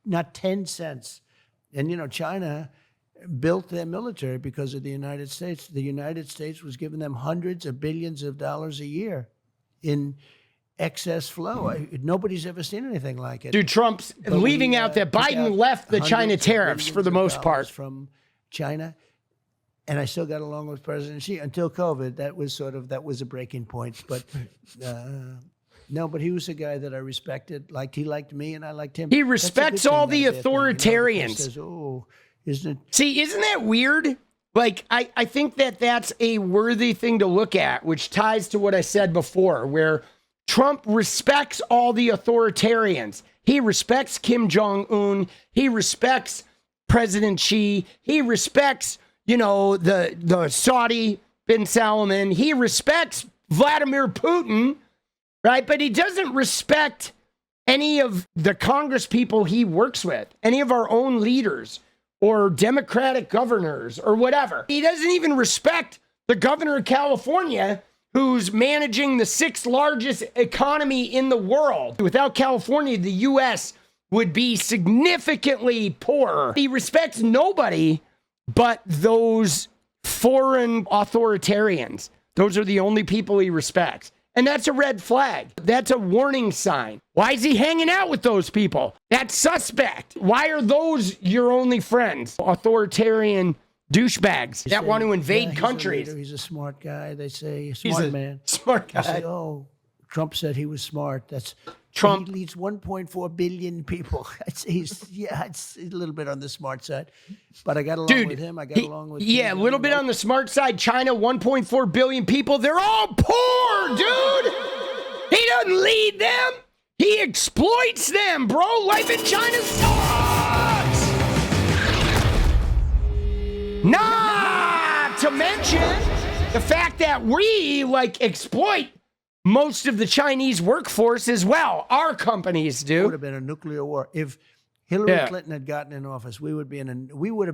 not 10 cents. And, China built their military because of the United States. The United States was giving them hundreds of billions of dollars a year in excess flow. Nobody's ever seen anything like it. Dude, Trump's leaving out that Biden left the China tariffs for the most part. From China. And I still got along with President Xi until COVID. That was a breaking point. But no, but he was a guy that I respected. He liked me and I liked him. He respects all the authoritarians. Says, oh, isn't it? See, isn't that weird? I think that's a worthy thing to look at, which ties to what I said before, where Trump respects all the authoritarians. He respects Kim Jong-un. He respects President Xi. He respects, the Saudi bin Salman. He respects Vladimir Putin, right? But he doesn't respect any of the Congress people he works with, any of our own leaders or Democratic governors or whatever. He doesn't even respect the governor of California, who's managing the 6th largest economy in the world. Without California, the U.S. would be significantly poorer. He respects nobody but those foreign authoritarians. Those are the only people he respects. And that's a red flag. That's a warning sign. Why is he hanging out with those people? That's suspect. Why are those your only friends? Authoritarian douchebags that want to invade countries. He's a smart guy. They say smart man. Smart guy. They say, oh, Trump said he was smart. That's Trump. He leads 1.4 billion people. It's a little bit on the smart side, but I got along with him. I got along with a little bit on the smart side. China, 1.4 billion people. They're all poor, dude. He doesn't lead them. He exploits them, bro. Life in China sucks. Not to mention the fact that we exploit most of the Chinese workforce as well. Our companies do. It would have been a nuclear war. If Hillary Clinton had gotten in office, we would have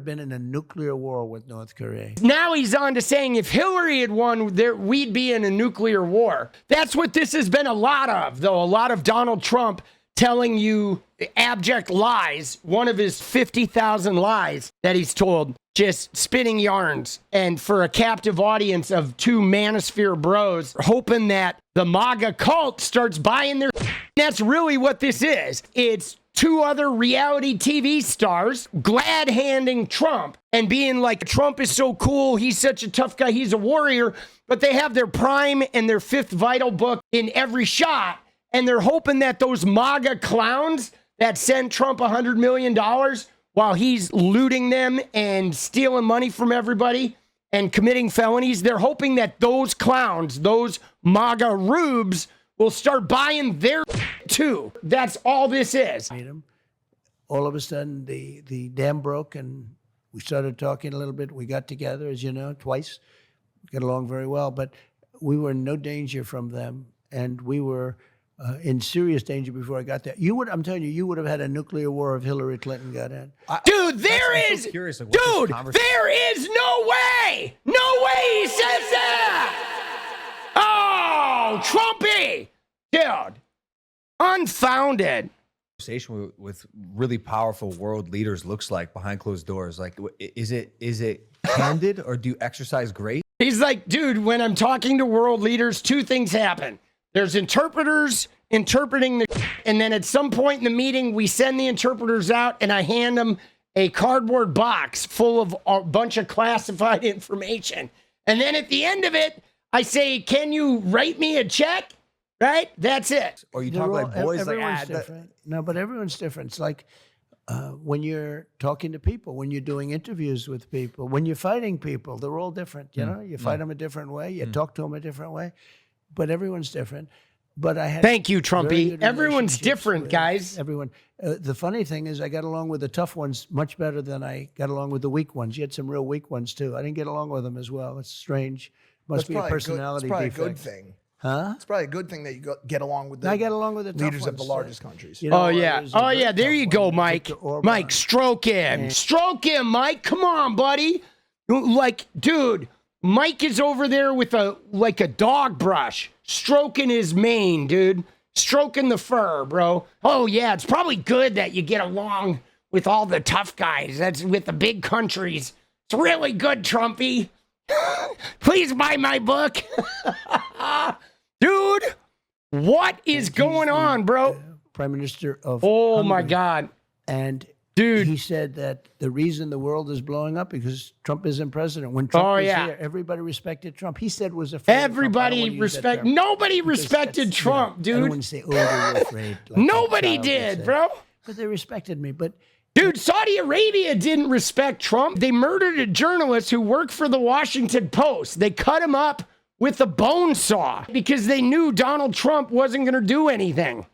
been in a nuclear war with North Korea. Now he's on to saying if Hillary had won, we'd be in a nuclear war. That's what this has been a lot of, though. A lot of Donald Trump telling you abject lies. One of his 50,000 lies that he's told, just spinning yarns. And for a captive audience of 2 manosphere bros, hoping that the MAGA cult starts buying their... That's really what this is. It's two other reality TV stars glad handing Trump and being like, Trump is so cool. He's such a tough guy. He's a warrior. But they have their Prime and their Fifth Vital book in every shot. And they're hoping that those MAGA clowns that send Trump $100 million while he's looting them and stealing money from everybody and committing felonies, they're hoping that those clowns, those MAGA rubes, will start buying their too. That's all this is. All of a sudden, the dam broke, and we started talking a little bit. We got together, as you know, twice. We got along very well, but we were in no danger from them, and we were in serious danger before I got there. I'm telling you, you would have had a nuclear war if Hillary Clinton got in. Dude, there is no way he says that. Oh, Trumpie, dude, unfounded. Conversation with really powerful world leaders looks like behind closed doors. Like, is it candid, or do you exercise grace? He's like, dude, when I'm talking to world leaders, two things happen. There's interpreters interpreting and then at some point in the meeting, we send the interpreters out and I hand them a cardboard box full of a bunch of classified information. And then at the end of it, I say, can you write me a check? Right? That's it. Or you talk like boys, everyone's different. No, but everyone's different. It's like when you're talking to people, when you're doing interviews with people, when you're fighting people, they're all different. You know, you fight them a different way, you talk to them a different way, but everyone's different. But I had thank you, Trumpie. Everyone's different, guys. Everyone. The funny thing is, I got along with the tough ones much better than I got along with the weak ones. You had some real weak ones too. I didn't get along with them as well. It's strange. Must be a personality defect. It's probably a good thing. Huh? It's probably a good thing that you get along with the I get along with the leaders tough of the ones, largest countries. You know, Oh yeah. Oh yeah. There you go, Mike. Mike, stroke him. And Stroke him, Mike. Come on, buddy. Like, dude, Mike is over there with a dog brush, stroking his mane, dude. Stroking the fur, bro. Oh yeah, it's probably good that you get along with all the tough guys. That's with the big countries. It's really good, Trumpie. Please buy my book. Dude, what is going on, bro? Prime Minister of Oh my Hungary. God. And dude, he said that the reason the world is blowing up because Trump isn't president. When Trump was here, everybody respected Trump. He said was afraid. Everybody respect. Nobody respected Trump, dude. I don't want to say, oh, they were afraid. Like nobody did, bro. But they respected me. But dude, Saudi Arabia didn't respect Trump. They murdered a journalist who worked for the Washington Post. They cut him up with a bone saw because they knew Donald Trump wasn't going to do anything.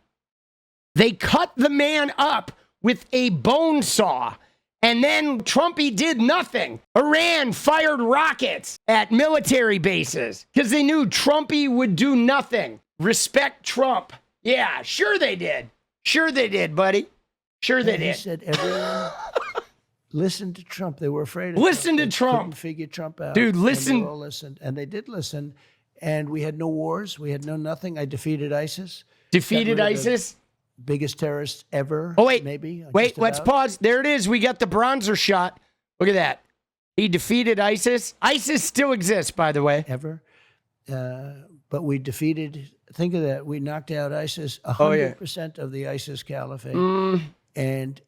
They cut the man up with a bone saw. And then Trumpie did nothing. Iran fired rockets at military bases because they knew Trumpie would do nothing. Respect Trump. Yeah, sure they did. Sure they did, buddy. Sure they did. He said everyone listened to Trump. They were afraid of Listen Trump. to Trump. Couldn't figure Trump out. Dude, listen. And they all listened. And they did listen. And we had no wars. We had no nothing. I defeated ISIS. Defeated ISIS? Biggest terrorist ever. Oh, wait. Maybe. Wait, let's pause. There it is. We got the bronzer shot. Look at that. He defeated ISIS. ISIS still exists, by the way. Ever. But we defeated, think of that. We knocked out ISIS, 100% of the ISIS caliphate. And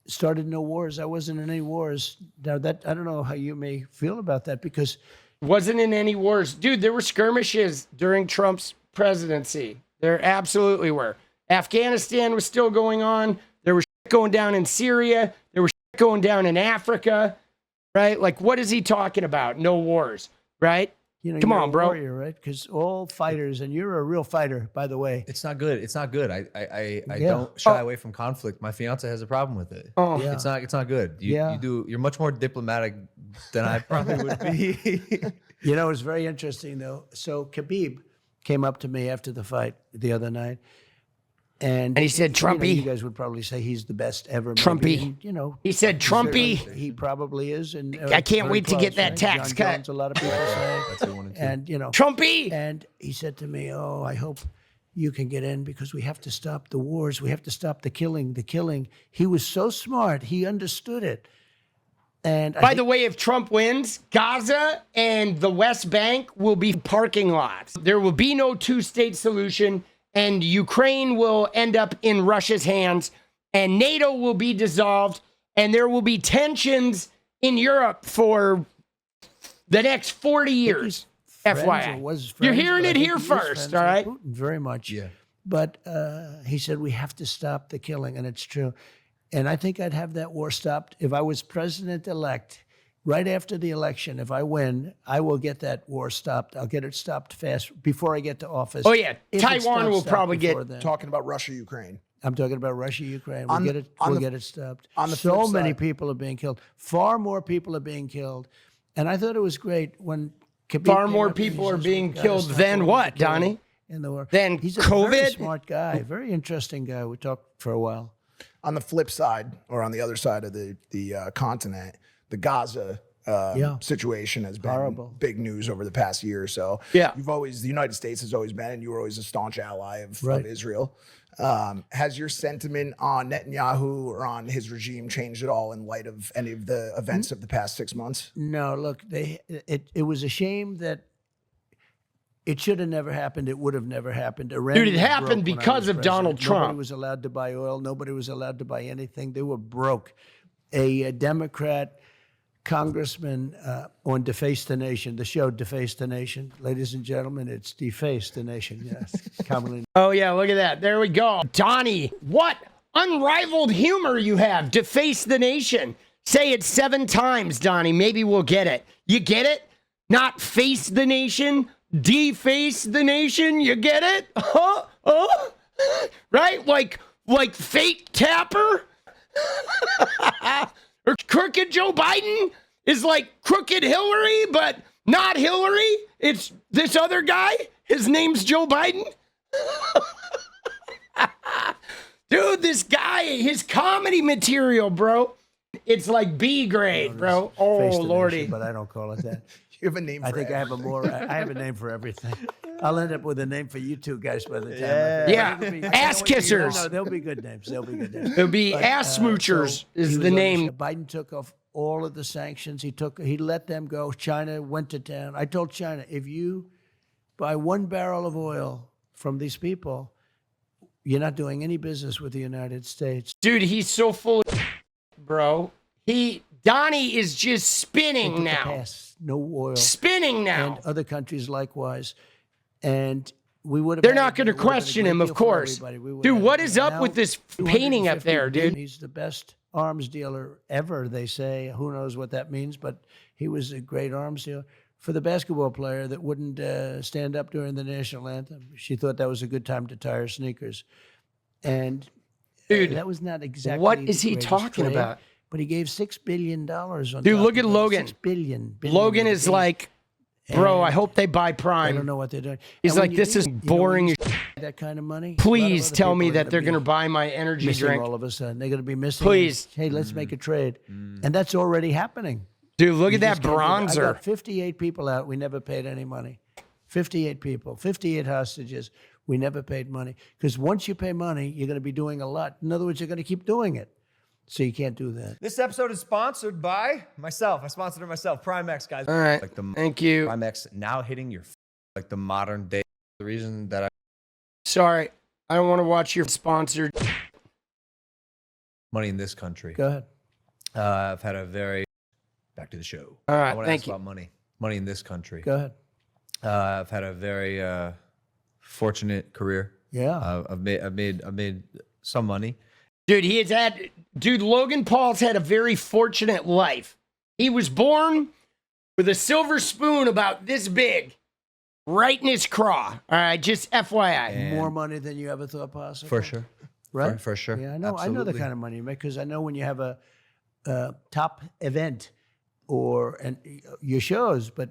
started no wars. I wasn't in any wars. Now that, I don't know how you may feel about that because. Wasn't in any wars. Dude, there were skirmishes during Trump's presidency. There absolutely were. Afghanistan was still going on. There was shit going down in Syria. There was shit going down in Africa, right? Like, what is he talking about? No wars, right? You know, come you're on, a bro. Warrior, right? Because all fighters, and you're a real fighter, by the way. It's not good. It's not good. I don't shy away from conflict. My fiance has a problem with it. Oh, yeah. It's not good. You're much more diplomatic than I probably would be. You know, it's very interesting though. So Khabib came up to me after the fight the other night. And he said, Trumpie. You guys would probably say he's the best ever. Trumpie. And, you know, he said, Trumpie. He probably is. And I can't wait close, to get that right? tax John cut. Jones, a lot of people say. That's a 1 and 2. And, you know. Trumpie. And he said to me, oh, I hope you can get in because we have to stop the wars. We have to stop the killing, the killing. He was so smart. He understood it. And by the way, if Trump wins, Gaza and the West Bank will be parking lots. There will be no two-state solution, and Ukraine will end up in Russia's hands, and NATO will be dissolved, and there will be tensions in Europe for the next 40 years. FYI. You're hearing it here first, all right? Putin very much. Yeah. But he said we have to stop the killing, and it's true. And I think I'd have that war stopped if I was president-elect. Right after the election, if I win, I will get that war stopped. I'll get it stopped fast before I get to office. Oh, yeah. If Taiwan it's not will stopped probably get before then. Talking about Russia, Ukraine. I'm talking about Russia, Ukraine. On We'll the- get it. on We'll the- get it stopped. on the So flip many side- people are being killed. Far more people are being killed. And I thought it was great when Khabib Far came more up and he people are says, being "We've gotta killed stop than all what, the killing Donnie? In the war. Than He's a very COVID? smart guy, very interesting guy. We talked for a while. On the flip side, or on the other side of the continent, the Gaza situation has been Horrible. big news over the past year or so. Yeah. The United States has always been, and you were always a staunch ally of Right. Israel. Has your sentiment on Netanyahu or on his regime changed at all in light of any of the events of the past 6 months? No, look, it was a shame that it should have never happened. It would have never happened. Iran Dude, it was happened broke when I because was of Donald president. Nobody Trump. was allowed to buy oil. Nobody was allowed to buy anything. They were broke. A Democrat congressman on Deface the Nation, the show Deface the Nation. Ladies and gentlemen, it's Deface the Nation, yes. Commonly. Oh, yeah, look at that. There we go. Donnie, what unrivaled humor you have. Deface the nation. Say it 7 times, Donnie. Maybe we'll get it. You get it? Not face the nation, deface the nation. You get it? Huh? Huh? Right? Like fake Tapper? Or crooked Joe Biden is like crooked Hillary, but not Hillary. It's this other guy. His name's Joe Biden. Dude, this guy, his comedy material, bro. It's like B grade, bro. Oh, Face the Lordy. Nation, but I don't call it that. You have a name for I think I have I have a name for everything. I'll end up with a name for you two guys by the time. Yeah. Ass kissers. No, they'll be good names. They'll be good names. It'll be ass smoochers So he is was the on name. show. Biden took off all of the sanctions. He let them go. China went to town. I told China, if you buy 1 barrel of oil from these people, you're not doing any business with the United States. Dude, he's so full of bro. Donnie is just spinning Took the now. pass. No oil. Spinning now. And other countries likewise. And we would have. They're not going to question him, of course. Dude, what is up with this painting up there, dude? He's the best arms dealer ever, they say. Who knows what that means, but he was a great arms dealer. For the basketball player that wouldn't stand up during the national anthem, she thought that was a good time to tie her sneakers. And Dude, that was not exactly what is the he greatest talking trade, about? But he gave $6 billion on Dude, top look of at that. Logan. $6 billion. Logan is like, bro, I hope they buy I don't Prime. know what they're doing. He's And when like, you this need- is you know, when boring you as that kind of money. Please tell me that they're going to buy my energy missing drink. all of a sudden. They're going to be missing. Please. Hey, let's make a trade, and that's already happening. Dude, look You at that just can't do it. I bronzer. got 58 people out. We never paid any money. 58 people, 58 hostages. We never paid money because once you pay money, you're going to be doing a lot. In other words, you're going to keep doing it. So you can't do that. This episode is sponsored by myself. I sponsored it myself. Primex, guys. All right. Like the Thank you. Primex now hitting your like the modern day. The reason that I Sorry. I don't want to watch your sponsored. money in this country. Go ahead. I've had a very back to the show. All right, I want to thank ask you. about money. Money in this country. Go ahead. I've had a very fortunate career. Yeah. I've made some money. Dude, Logan Paul's had a very fortunate life. He was born with a silver spoon about this big, right in his craw. All right, just FYI. More money than you ever thought possible. For sure. Right? For sure. Yeah, I know. I know the Absolutely. kind of money you make because I know when you have a top event and your shows, but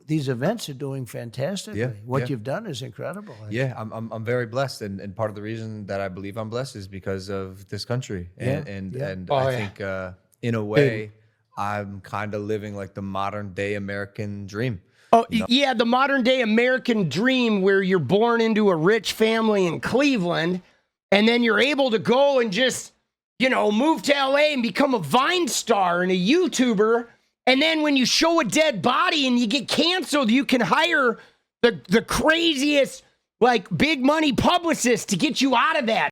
these events are doing fantastically. Yeah, What yeah. you've done is incredible. Yeah, I'm very blessed, and part of the reason that I believe I'm blessed is because of this country, and Yeah. and Oh, I yeah. think in a way I'm kind of living like the modern day American dream. Oh, yeah, the modern day American dream where you're born into a rich family in Cleveland and then you're able to go and just, move to LA and become a Vine star and a YouTuber. And then when you show a dead body and you get canceled, you can hire the craziest, big money publicist to get you out of that.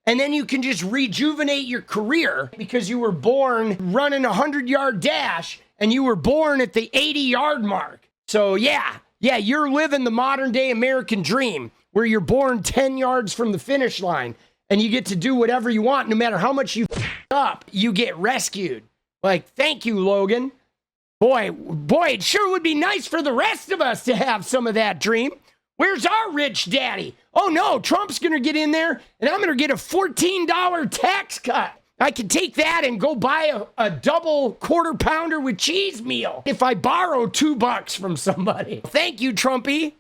and then you can just rejuvenate your career because you were born running a 100-yard dash and you were born at the 80-yard mark. So yeah, you're living the modern day American dream where you're born 10 yards from the finish line and you get to do whatever you want. No matter how much you up, you get rescued. Like, thank you, Logan. Boy, it sure would be nice for the rest of us to have some of that dream. Where's our rich daddy? Oh no, Trump's gonna get in there and I'm gonna get a $14 tax cut. I can take that and go buy a double quarter pounder with cheese meal if I borrow $2 from somebody. Thank you, Trumpie.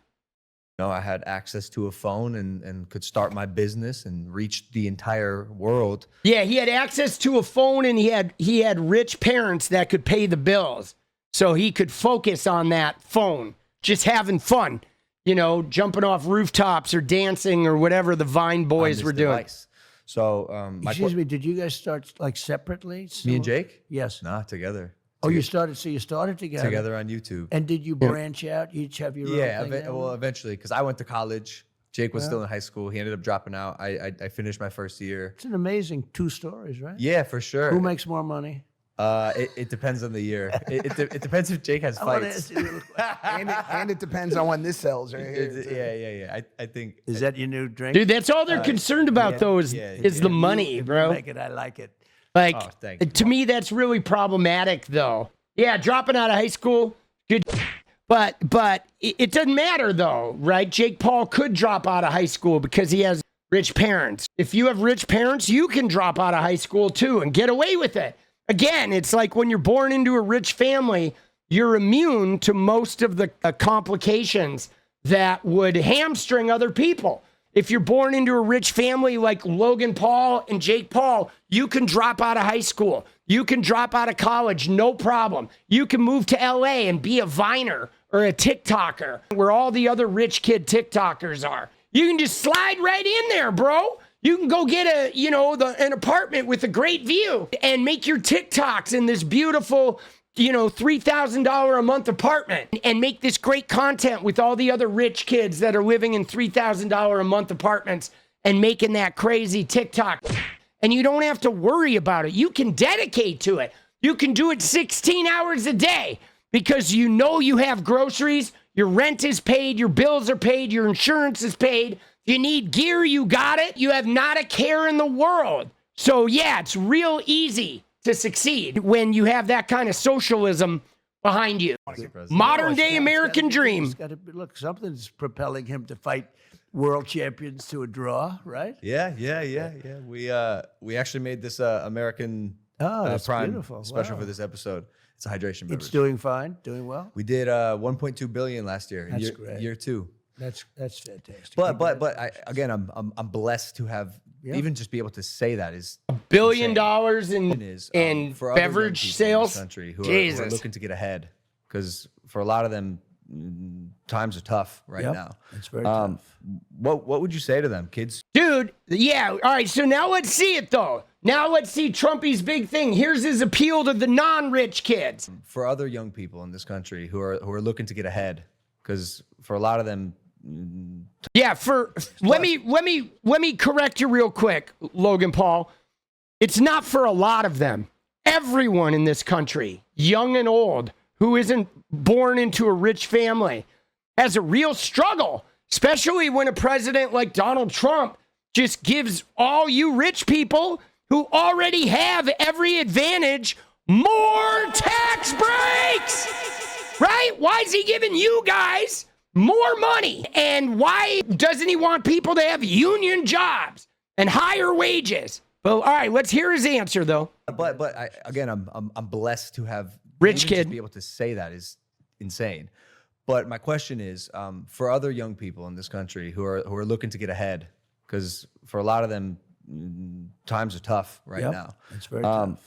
I had access to a phone and could start my business and reach the entire world. Yeah, he had access to a phone and he had rich parents that could pay the bills. So he could focus on that phone, just having fun, jumping off rooftops or dancing or whatever the Vine boys were doing. So, excuse me, did you guys start like separately? Me and Jake? Yes. Nah, together. Oh, you started together? Together on YouTube. And did you branch out? You each have your own thing? Well, eventually, because I went to college. Jake was still in high school. He ended up dropping out. I finished my first year. It's an amazing 2 stories, right? Yeah, for sure. Who makes more money? It depends on the year. It depends if Jake has fights. and it depends on when this sells right here. Yeah. I think. Is that your new drink? Dude, that's all they're concerned about, though, is the money, bro. Make it, I like it. Like, to me, that's really problematic, though. Yeah, dropping out of high school, good. But it doesn't matter, though, right? Jake Paul could drop out of high school because he has rich parents. If you have rich parents, you can drop out of high school, too, and get away with it. Again, it's like when you're born into a rich family, you're immune to most of the complications that would hamstring other people. If you're born into a rich family like Logan Paul and Jake Paul, you can drop out of high school. You can drop out of college, no problem. You can move to LA and be a Viner or a TikToker where all the other rich kid TikTokers are. You can just slide right in there, bro. You can go get an apartment with a great view and make your TikToks in this beautiful, $3,000 a month apartment and make this great content with all the other rich kids that are living in $3,000 a month apartments and making that crazy TikTok. And you don't have to worry about it. You can dedicate to it. You can do it 16 hours a day because you have groceries, your rent is paid, your bills are paid, your insurance is paid. You need gear, you got it. You have not a care in the world. So yeah, it's real easy to succeed when you have that kind of socialism behind you. Modern day American dream. Look, something's propelling him to fight world champions to a draw, right? Yeah. We actually made this American that's Prime beautiful. special Wow. for this episode. It's a hydration beverage. It's doing fine, doing well. We did 1.2 billion last year. That's great. Year 2. That's fantastic. But I'm blessed to have even just be able to say that is $1 billion in for other young beverage people in sales. this country who Jesus. are looking to get ahead, because for a lot of them, times are tough right now. It's very tough. What would you say to them, kids? Dude, yeah. All right, so now let's see it, though. Now let's see Trumpie's big thing. Here's his appeal to the non-rich kids. For other young people in this country who are looking to get ahead, because for a lot of them. Yeah, let me correct you real quick, Logan Paul. It's not for a lot of them. Everyone in this country, young and old, who isn't born into a rich family, has a real struggle, especially when a president like Donald Trump just gives all you rich people who already have every advantage more tax breaks. Right? Why is he giving you guys more money? And why doesn't he want people to have union jobs and higher wages? Well, all right, let's hear his answer, though. But I'm blessed to have Rich even kid. just be able to say that is insane. But my question is, for other young people in this country who are looking to get ahead, because for a lot of them, times are tough right now. It's very tough.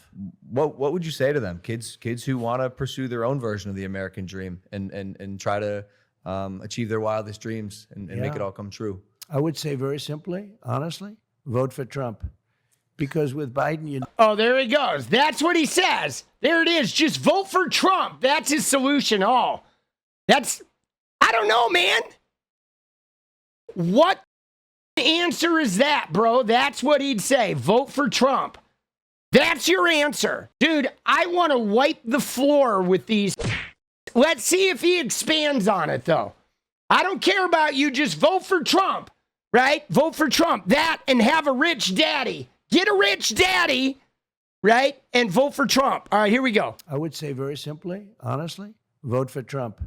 What would you say to them, kids who want to pursue their own version of the American dream and try to achieve their wildest dreams and make it all come true? I would say very simply, honestly, vote for Trump. Because with Biden, Oh, there he goes. That's what he says. There it is. Just vote for Trump. That's his solution. I don't know, man. What answer is that, bro. That's what he'd say. Vote for Trump. That's your answer. Dude, I want to wipe the floor with these. Let's see if he expands on it, though. I don't care about you. Just vote for Trump, right? Vote for Trump. That and have a rich daddy. Get a rich daddy, right? And vote for Trump. All right, here we go. I would say very simply, honestly, vote for Trump.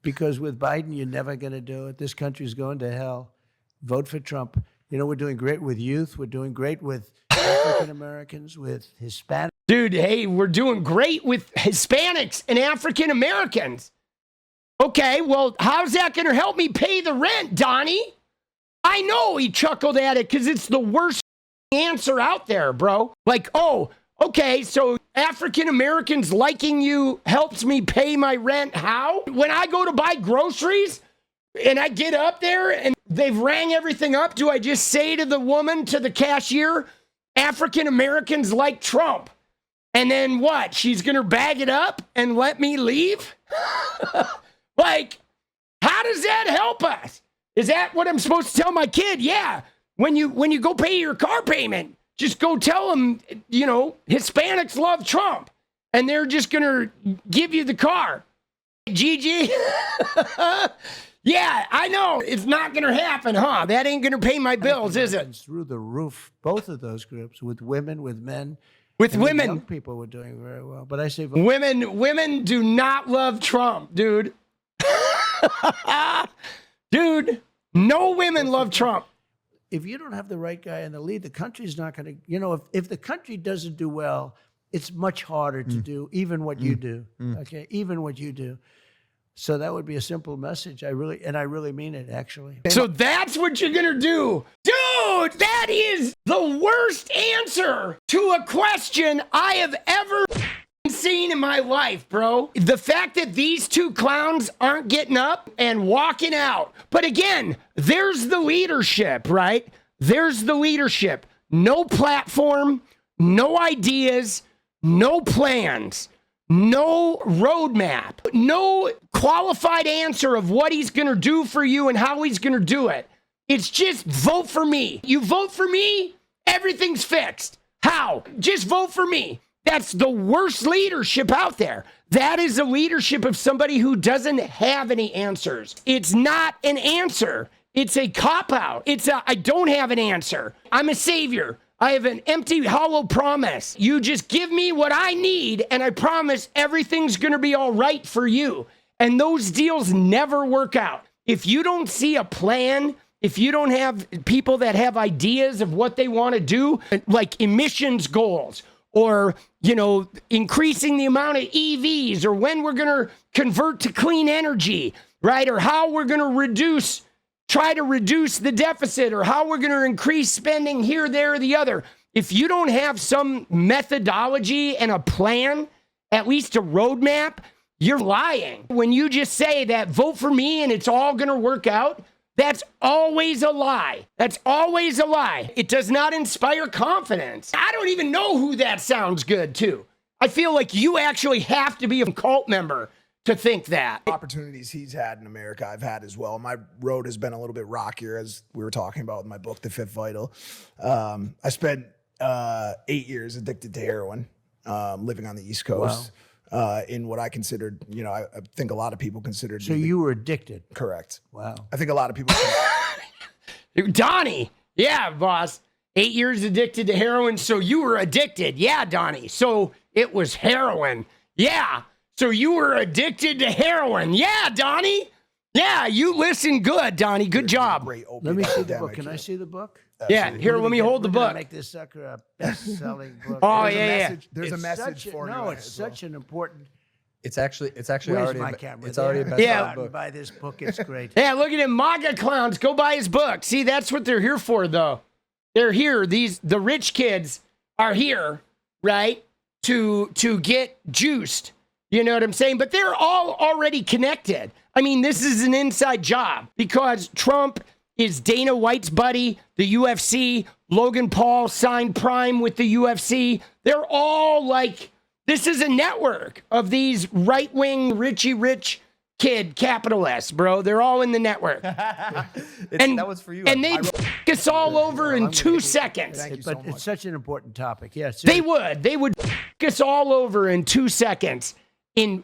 Because with Biden, you're never going to do it. This country's going to hell. Vote for Trump. You know, we're doing great with youth. We're doing great with African Americans, with Hispanics. Dude, hey, we're doing great with Hispanics and African Americans. Okay, well, how's that going to help me pay the rent, Donnie? I know he chuckled at it because it's the worst answer out there, bro. Like, oh, okay, so African Americans liking you helps me pay my rent. How? When I go to buy groceries and I get up there and they've rang everything up, do I just say to the woman, to the cashier, African Americans like Trump? And then what? She's going to bag it up and let me leave? Like, how does that help us? Is that what I'm supposed to tell my kid? Yeah. When you go pay your car payment, just go tell them, you know, Hispanics love Trump and they're just going to give you the car. Gigi? Yeah, I know. It's not going to happen, huh? That ain't going to pay my bills, is it? Through the roof, both of those groups, with women, with men. With and women. Young people were doing very well. But I say vote. Women do not love Trump, dude. Dude, no women love Trump. If you don't have the right guy in the lead, the country's not going to, you know, if the country doesn't do well, it's much harder to do even what you do. Okay, even what you do. So that would be a simple message. I really mean it, actually. So that's what you're going to do. Dude, that is the worst answer to a question I have ever seen in my life, bro. The fact that these two clowns aren't getting up and walking out. But again, there's the leadership, right? There's the leadership. No platform, no ideas, no plans. No roadmap, no qualified answer of what he's going to do for you and how he's going to do it. It's just vote for me. You vote for me, everything's fixed. How? Just vote for me. That's the worst leadership out there. That is the leadership of somebody who doesn't have any answers. It's not an answer. It's a cop-out. It's a, I don't have an answer. I'm a savior. I have an empty, hollow promise. You just give me what I need, and I promise everything's going to be all right for you. And those deals never work out. If you don't see a plan, if you don't have people that have ideas of what they want to do, like emissions goals, or, you know, increasing the amount of EVs, or when we're going to convert to clean energy, right? Or how we're going to try to reduce the deficit, or how we're going to increase spending here, there, or the other. If you don't have some methodology and a plan, at least a roadmap, you're lying. When you just say that vote for me and it's all going to work out, that's always a lie. That's always a lie. It does not inspire confidence. I don't even know who that sounds good to. I feel like you actually have to be a cult member to think that. Opportunities he's had in America, I've had as well. My road has been a little bit rockier, as we were talking about in my book, The Fifth Vital. I spent 8 years addicted to heroin, living on the East Coast. Wow. In what I considered, you know, I think a lot of people considered. So you were addicted. Correct. Wow. I think a lot of people. Donnie, yeah, boss. 8 years addicted to heroin, so you were addicted. Yeah, Donnie. So it was heroin. Yeah. So you were addicted to heroin. Yeah, Donnie. Yeah, you listen good, Donnie. Good job. Great opiate Let me see the epidemic. book. Can I see the book? Yeah, here, let me hold the We're gonna book. Make this sucker a best-selling book. Oh, There's a yeah. message- There's a It's message such for you. No, in it it's as well. such an important. It's actually Where's already my camera? it's already a There. best Yeah. Go out and book. buy this book. It's great. Yeah, look at him. MAGA clowns. Go buy his book. See, that's what they're here for, though. They're here. The rich kids are here, right, to get juiced. You know what I'm saying? But they're all already connected. I mean, this is an inside job because Trump is Dana White's buddy, the UFC. Logan Paul signed Prime with the UFC. They're all like, this is a network of these right-wing, rich kid capitalists, bro. They're all in the network. That was for you. And they us all over in 2 seconds. Thank you so But much. it's such an important topic. Yes, They would us all over in 2 seconds in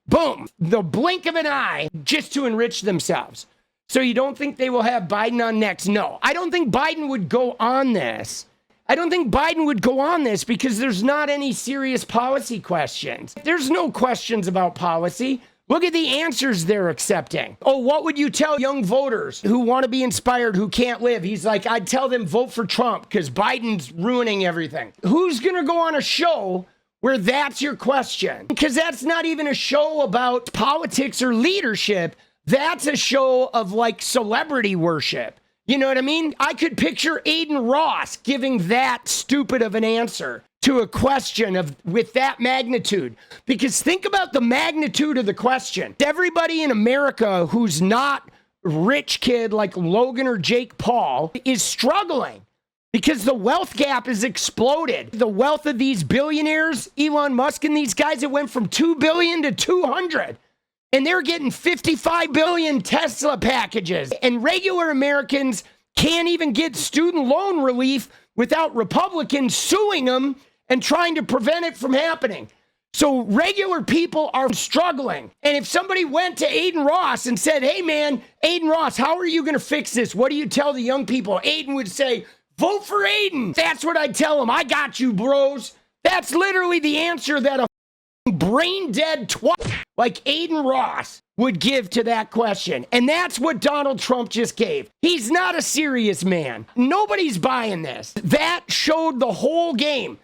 boom, the blink of an eye, just to enrich themselves. So you don't think they will have Biden on next? No, I don't think Biden would go on this. I don't think Biden would go on this because there's not any serious policy questions. There's no questions about policy. Look at the answers they're accepting. Oh, what would you tell young voters who want to be inspired, who can't live? He's like, I'd tell them vote for Trump because Biden's ruining everything. Who's going to go on a show where that's your question? Because that's not even a show about politics or leadership. That's a show of like celebrity worship. You know what I mean? I could picture Aiden Ross giving that stupid of an answer to a question of with that magnitude. Because think about the magnitude of the question. Everybody in America who's not rich kid like Logan or Jake Paul is struggling because the wealth gap has exploded. The wealth of these billionaires, Elon Musk and these guys, it went from 2 billion to 200. And they're getting 55 billion Tesla packages. And regular Americans can't even get student loan relief without Republicans suing them and trying to prevent it from happening. So regular people are struggling. And if somebody went to Aiden Ross and said, hey man, Aiden Ross, how are you going to fix this? What do you tell the young people? Aiden would say, vote for Aiden. That's what I tell them. I got you, bros. That's literally the answer that a brain dead twat like Aiden Ross would give to that question. And that's what Donald Trump just gave. He's not a serious man. Nobody's buying this. That showed the whole game.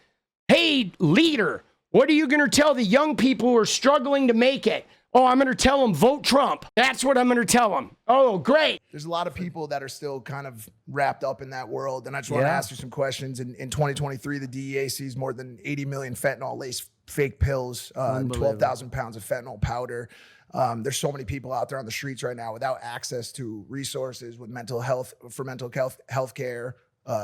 Hey, leader, what are you going to tell the young people who are struggling to make it? Oh, I'm going to tell them vote Trump. That's what I'm going to tell them. Oh, great. There's a lot of people that are still kind of wrapped up in that world. And I just want to ask you some questions. In 2023, the DEA seized more than 80 million fentanyl-laced fake pills, 12,000 pounds of fentanyl powder. There's so many people out there on the streets right now without access to resources with mental health care,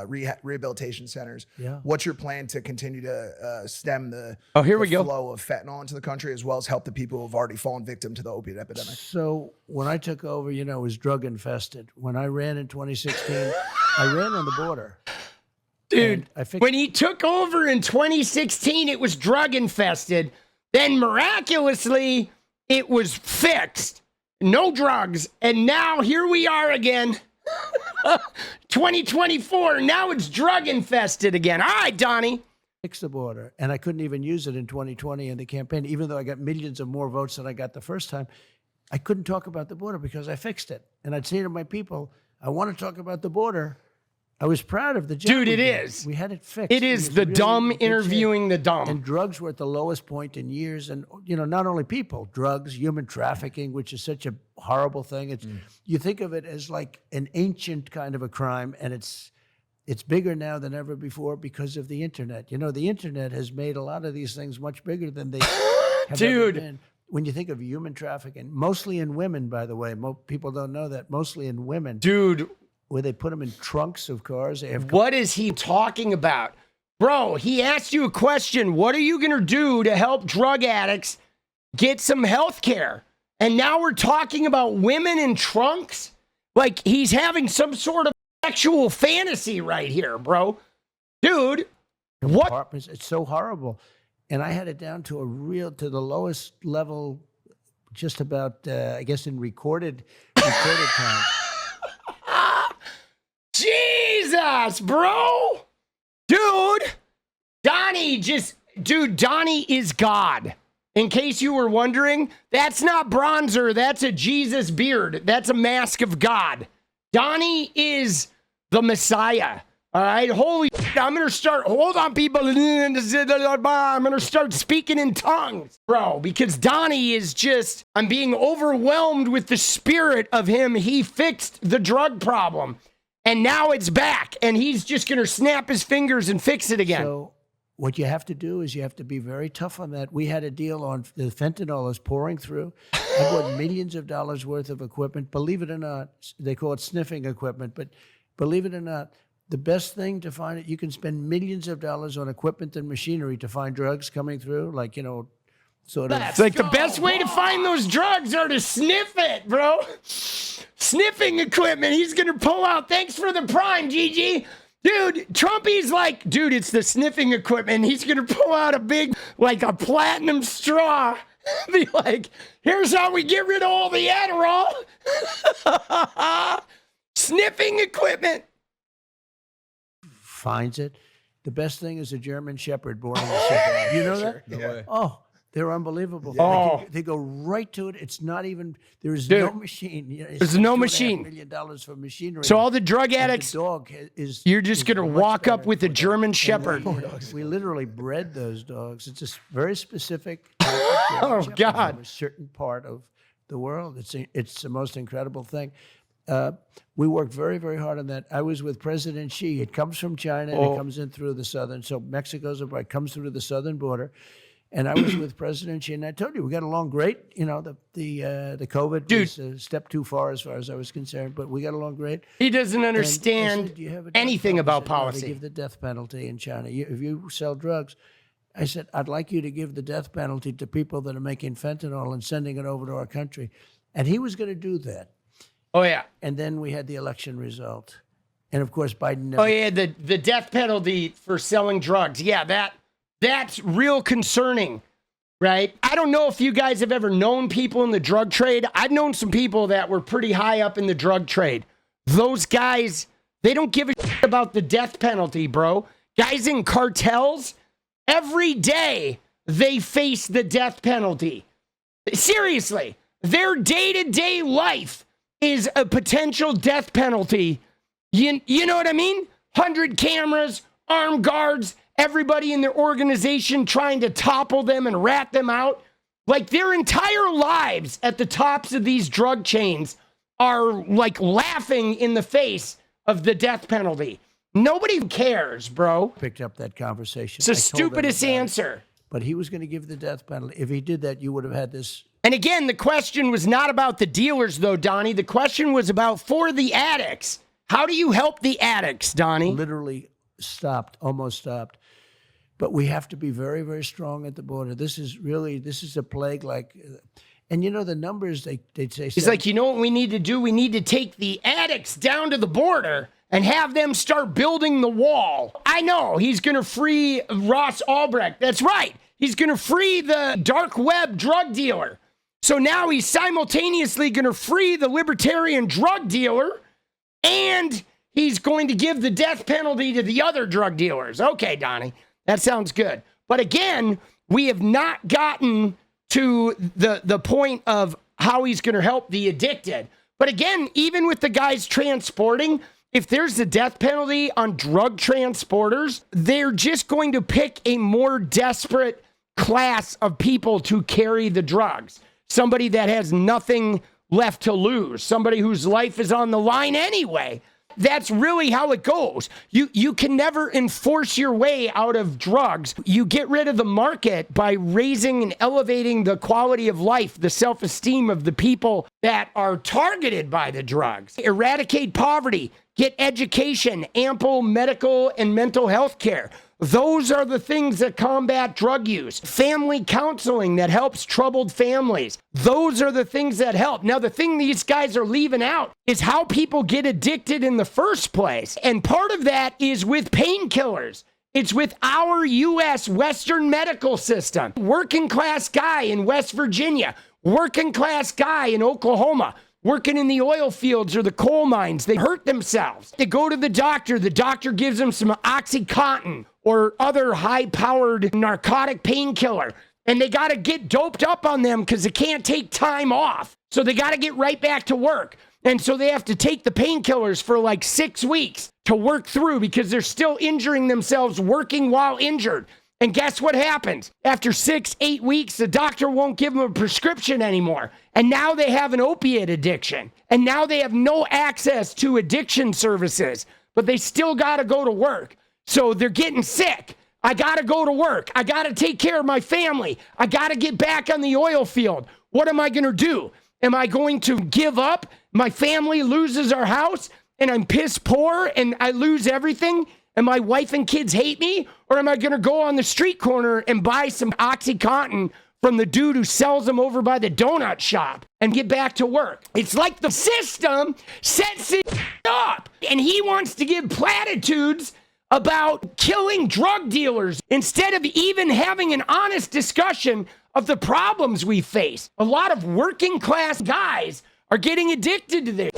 rehabilitation centers. Yeah. What's your plan to continue to stem the flow of fentanyl into the country, as well as help the people who have already fallen victim to the opiate epidemic? So when I took over, it was drug infested. When I ran in 2016, I ran on the border. Dude, when he took over in 2016, it was drug infested. Then miraculously, it was fixed. No drugs. And now here we are again. 2024. Now it's drug infested again. All right, Donnie. Fix the border. And I couldn't even use it in 2020 in the campaign. Even though I got millions of more votes than I got the first time, I couldn't talk about the border because I fixed it. And I'd say to my people, I want to talk about the border. I was proud of the job. Dude, it is. We had it fixed. It is the dumb interviewing the dumb. And drugs were at the lowest point in years. And, not only people, drugs, human trafficking, which is such a horrible thing. It's You think of it as like an ancient kind of a crime, and it's bigger now than ever before because of the internet. The internet has made a lot of these things much bigger than they have ever been. When you think of human trafficking, mostly in women, by the way, people don't know that, mostly in women. Dude. Where they put them in trunks of cars. What is he talking about? Bro, he asked you a question. What are you going to do to help drug addicts get some health care? And now we're talking about women in trunks? Like he's having some sort of sexual fantasy right here, bro. Dude, what? It's so horrible. And I had it down to the lowest level, just about, I guess, in recorded time. Jesus, bro. Dude, Donnie is God. In case you were wondering, that's not bronzer. That's a Jesus beard. That's a mask of God. Donnie is the Messiah. All right, holy shit, I'm going to start, hold on, people. I'm going to start speaking in tongues, bro, because Donnie is just, I'm being overwhelmed with the spirit of him. He fixed the drug problem. And now it's back, and he's just going to snap his fingers and fix it again. So what you have to do is you have to be very tough on that. We had a deal on the fentanyl is pouring through. I bought millions of dollars worth of equipment. Believe it or not, they call it sniffing equipment, but believe it or not, the best thing to find it, you can spend millions of dollars on equipment and machinery to find drugs coming through, like, sort of. It's like the best way to find those drugs are to sniff it, bro. sniffing equipment. He's going to pull out. Thanks for the prime, Gigi. Dude, Trumpie's like, dude, it's the sniffing equipment. He's going to pull out a big, like a platinum straw. Be like, here's how we get rid of all the Adderall. Sniffing equipment. Finds it. The best thing is a German Shepherd born in the Shepherd. You know that? No way. Oh, they're unbelievable. Oh. They go right to it. It's not even, there is Dude, no machine. You know, there's no machine. $2.5 million for machinery. So all the drug And addicts, the dog is. you're just is going to much walk up better with a for German And Shepherd. we literally bred those dogs. It's a very specific type of German Oh, Shepherd God. from a certain part of the world. It's the most incredible thing. We worked very, very hard on that. I was with President Xi. It comes from China and it comes in through the southern. So Mexico's it comes through the southern border. And I was with President Xi, and I told you we got along great. You know, the COVID was a step too far as I was concerned, but we got along great. He doesn't And I understand said, "Do you have a death anything penalty?" about He said, "No, policy. They give the death penalty in China. If you sell drugs, I said, I'd like you to give the death penalty to people that are making fentanyl and sending it over to our country. And he was going to do that. Oh, yeah. And then we had the election result. And of course, Biden never. Oh, yeah, the death penalty for selling drugs. Yeah, that's real concerning, right? I don't know if you guys have ever known people in the drug trade. I've known some people that were pretty high up in the drug trade. Those guys, they don't give a shit about the death penalty, bro. Guys in cartels, every day they face the death penalty. Seriously, their day-to-day life is a potential death penalty. You know what I mean? 100 cameras, armed guards, everybody in their organization trying to topple them and rat them out. Like their entire lives at the tops of these drug chains are like laughing in the face of the death penalty. Nobody cares, bro. Picked up that conversation. It's the I told them stupidest about it. answer. But he was going to give the death penalty. If he did that, you would have had this. And again, the question was not about the dealers, though, Donnie. The question was about for the addicts. How do you help the addicts, Donnie? Literally almost stopped. But we have to be very, very strong at the border. This is a plague like, and you know the numbers, they'd say. He's like, you know what we need to do? We need to take the addicts down to the border and have them start building the wall. I know, he's going to free Ross Ulbricht. That's right. He's going to free the dark web drug dealer. So now he's simultaneously going to free the libertarian drug dealer, and he's going to give the death penalty to the other drug dealers. Okay, Donnie, that sounds good. But again, we have not gotten to the point of how he's going to help the addicted. But again, even with the guys transporting, if there's a death penalty on drug transporters, they're just going to pick a more desperate class of people to carry the drugs. Somebody that has nothing left to lose, somebody whose life is on the line anyway. That's really how it goes. You can never enforce your way out of drugs. You get rid of the market by raising and elevating the quality of life, the self-esteem of the people that are targeted by the drugs. Eradicate poverty, get education, ample medical and mental health care. Those are the things that combat drug use. Family counseling that helps troubled families. Those are the things that help. Now, the thing these guys are leaving out is how people get addicted in the first place. And part of that is with painkillers. It's with our U.S. Western medical system. Working class guy in West Virginia, working class guy in Oklahoma, working in the oil fields or the coal mines, they hurt themselves. They go to the doctor gives them some Oxycontin or other high-powered narcotic painkiller, and they got to get doped up on them because they can't take time off. So they got to get right back to work. And so they have to take the painkillers for like 6 weeks to work through because they're still injuring themselves working while injured. And guess what happens? After 6-8 weeks, the doctor won't give them a prescription anymore. And now they have an opiate addiction. And now they have no access to addiction services, but they still got to go to work. So they're getting sick. I got to go to work. I got to take care of my family. I got to get back on the oil field. What am I going to do? Am I going to give up? My family loses our house and I'm piss poor and I lose everything and my wife and kids hate me? Or am I going to go on the street corner and buy some Oxycontin from the dude who sells them over by the donut shop and get back to work. It's like the system sets it up, and he wants to give platitudes about killing drug dealers instead of even having an honest discussion of the problems we face. A lot of working class guys are getting addicted to this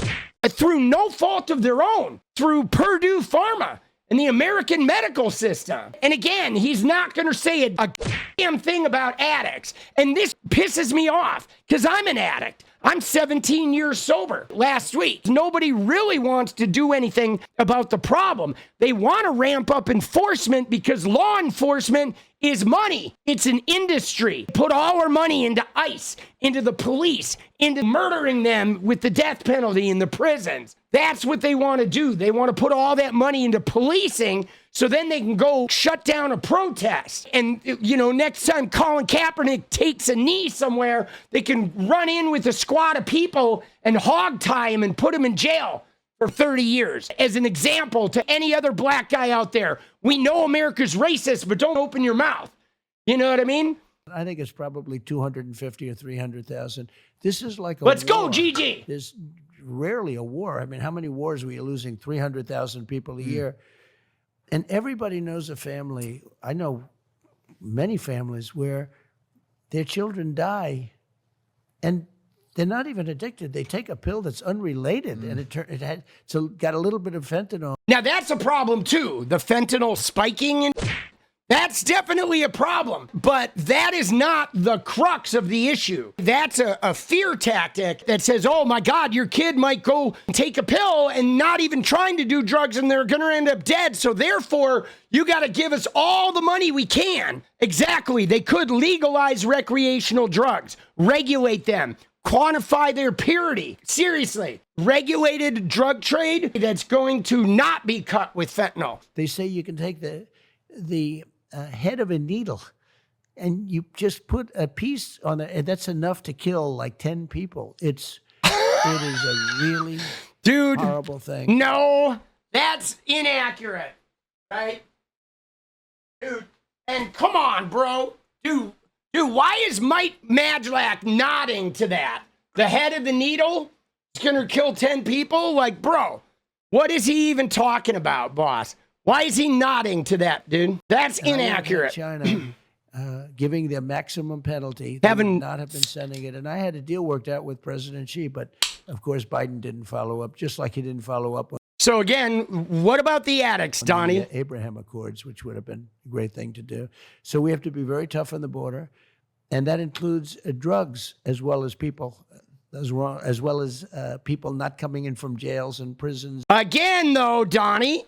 through no fault of their own, through Purdue Pharma and the American medical system. And again, he's not going to say a damn thing about addicts. And this pisses me off because I'm an addict. I'm 17 years sober last week. Nobody really wants to do anything about the problem. They want to ramp up enforcement because law enforcement is money. It's an industry. Put all our money into ICE, into the police, into murdering them with the death penalty in the prisons. That's what they want to do. They want to put all that money into policing so then they can go shut down a protest. And, you know, next time Colin Kaepernick takes a knee somewhere, they can run in with a squad of people and hog tie him and put him in jail for 30 years. As an example to any other black guy out there, we know America's racist, but don't open your mouth. You know what I mean? I think it's probably 250 or 300,000. This is like a Let's war. go, GG. There's rarely a war. I mean, how many wars were you losing? 300,000 people a year. And everybody knows a family. I know many families where their children die and they're not even addicted. They take a pill that's unrelated and it's got a little bit of fentanyl. Now that's a problem too. The fentanyl spiking, and that's definitely a problem. But that is not the crux of the issue. That's a fear tactic that says, oh my God, your kid might go take a pill and not even trying to do drugs and they're going to end up dead. So therefore, you got to give us all the money we can. Exactly. They could legalize recreational drugs, regulate them, quantify their purity. Seriously, regulated drug trade that's going to not be cut with fentanyl. They say you can take the head of a needle and you just put a piece on it, and that's enough to kill like 10 people. It is a really horrible thing. No, that's inaccurate, right? Dude, and come on, bro. Dude, why is Mike Majlak nodding to that? The head of the needle is going to kill 10 people? Like, bro, what is he even talking about, boss? Why is he nodding to that, dude? That's inaccurate. China giving the maximum penalty. They would not have been sending it. And I had a deal worked out with President Xi, but of course Biden didn't follow up, just like he didn't follow up. So again, what about the addicts, Donnie? The Abraham Accords, which would have been a great thing to do. So we have to be very tough on the border. And that includes drugs as well as people, as well as people not coming in from jails and prisons. Again, though, Donnie.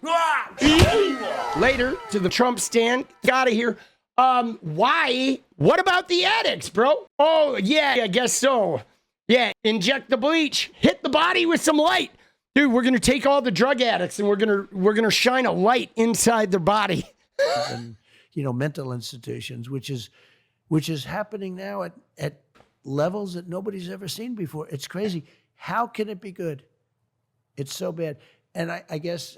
Later to the Trumpistan. Out of here. Why? What about the addicts, bro? Oh, yeah, I guess so. Yeah, inject the bleach. Hit the body with some light. Dude, we're going to take all the drug addicts and we're going to shine a light inside their body. And, mental institutions, which is happening now at levels that nobody's ever seen before. It's crazy. How can it be good? It's so bad. And I guess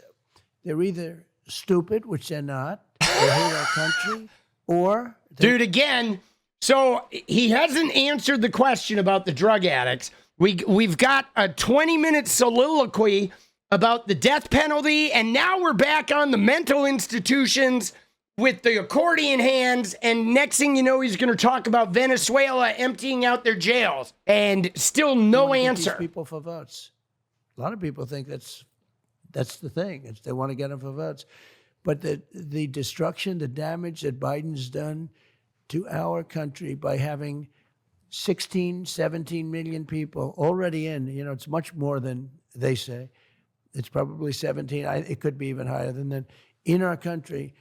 they're either stupid, which they're not, they hate our country, or... Dude, again, so he hasn't answered the question about the drug addicts. We've got a 20-minute soliloquy about the death penalty, and now we're back on the mental institutions with the accordion hands, and next thing you know, he's going to talk about Venezuela emptying out their jails, and still no answer. Get these people for votes. A lot of people think that's the thing. They want to get them for votes. But the destruction, the damage that Biden's done to our country by having 16, 17 million people already in, it's much more than they say. It's probably 17. It could be even higher than that in our country.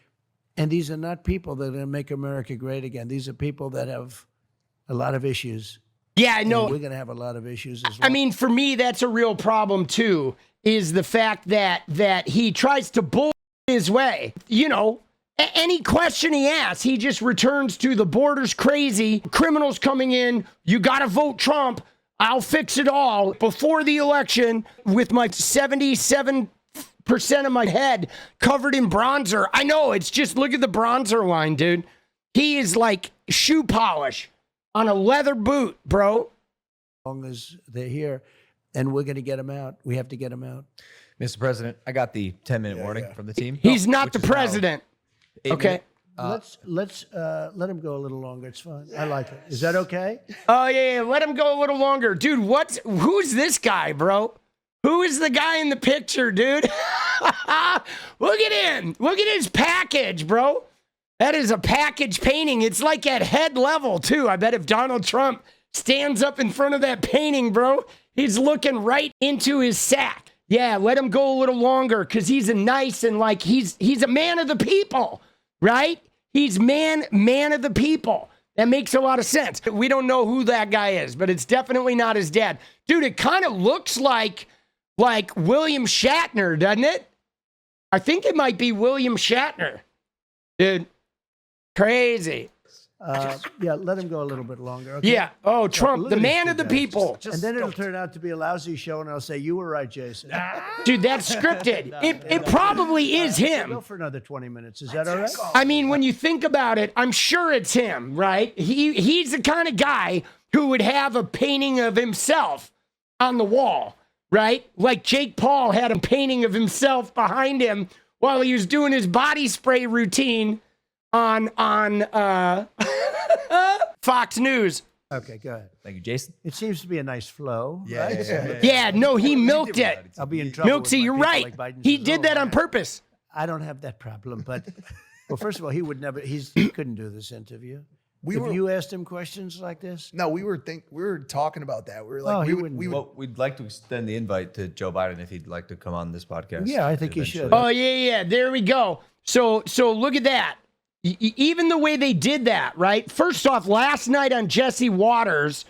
And these are not people that are going to make America great again. These are people that have a lot of issues. Yeah, I know. And we're going to have a lot of issues as well. I mean, for me, that's a real problem, too, is the fact that he tries to bull his way. Any question he asks, he just returns to the border's crazy, criminals coming in, you got to vote Trump, I'll fix it all before the election with my 77% of my head covered in bronzer. I know, it's just, look at the bronzer line, dude. He is like shoe polish on a leather boot, bro. long as they're here, and we're going to get them out. We have to get them out. Mr. President, I got the 10-minute warning from the team. He's not the which is now president. 8 Okay. minute- Let's let him go a little longer. It's fine. I like it. Is that okay? Oh yeah, let him go a little longer, dude. Who's this guy, bro? Who is the guy in the picture, dude? Look at him. Look at his package, bro. That is a package painting. It's like at head level too. I bet if Donald Trump stands up in front of that painting, bro, he's looking right into his sack. Yeah, let him go a little longer because he's a nice and like he's a man of the people, right? He's man of the people. That makes a lot of sense. We don't know who that guy is, but it's definitely not his dad. Dude, it kind of looks like William Shatner, doesn't it? I think it might be William Shatner. Dude, crazy. Yeah, let him go a little bit longer. Okay? Yeah. Oh, Trump, look the at these man two of the guys. people. And then it'll turn out to be a lousy show, and I'll say, you were right, Jason. Dude, that's scripted. It probably is Go him. for another 20 minutes. Is that all right? I mean, when you think about it, I'm sure it's him, right? He's the kind of guy who would have a painting of himself on the wall, right? Like Jake Paul had a painting of himself behind him while he was doing his body spray routine on Fox News. Okay, go ahead. Thank you, Jason. It seems to be a nice flow. Yeah, right? yeah. Yeah, no, he milked it. I'll be in trouble. with Milksy, my you're people right. like Biden's He as did well. that on purpose. I don't have that problem, but well, first of all, he would never. He couldn't do this interview. If you asked him questions like this, No, we were talking about that. We were like, Oh, we he would, wouldn't we do would, Well, we'd like to extend the invite to Joe Biden if he'd like to come on this podcast. Yeah, I think he should. eventually. Oh yeah. There we go. So look at that. Even the way they did that, right? First off, last night on Jesse Waters,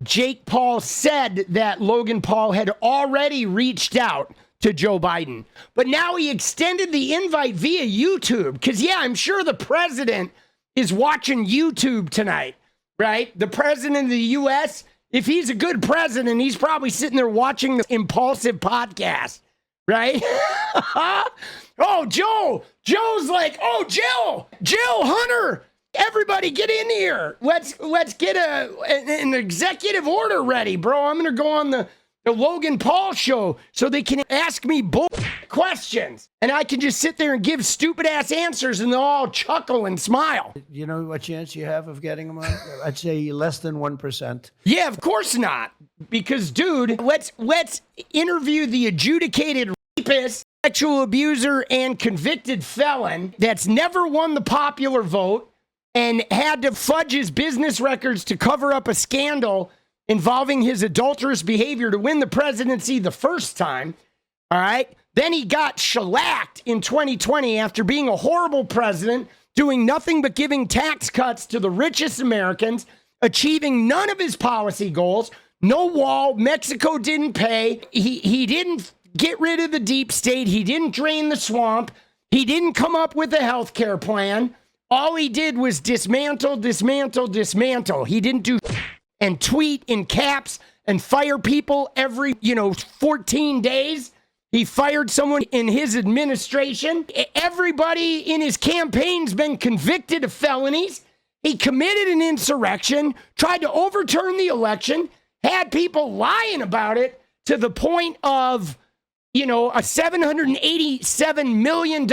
Jake Paul said that Logan Paul had already reached out to Joe Biden, but now he extended the invite via YouTube. Because yeah, I'm sure the president is watching YouTube tonight, right? The president of the U.S. If he's a good president, he's probably sitting there watching the Impulsive podcast. Right? Oh, Joe's like, oh, Jill Hunter, everybody get in here. Let's get an executive order ready, bro. I'm going to go on the Logan Paul show so they can ask me bull questions and I can just sit there and give stupid ass answers and they'll all chuckle and smile. You know what chance you have of getting him on? I'd say less than 1%. Yeah, of course not. Because, dude, let's interview the adjudicated rapist, sexual abuser, and convicted felon that's never won the popular vote and had to fudge his business records to cover up a scandal involving his adulterous behavior to win the presidency the first time. All right. Then he got shellacked in 2020 after being a horrible president, doing nothing but giving tax cuts to the richest Americans, achieving none of his policy goals. No wall. Mexico didn't pay. He didn't get rid of the deep state. He didn't drain the swamp. He didn't come up with a health care plan. All he did was dismantle. He didn't do and tweet in caps and fire people every, 14 days. He fired someone in his administration. Everybody in his campaign's been convicted of felonies. He committed an insurrection, tried to overturn the election, had people lying about it to the point of, a $787 million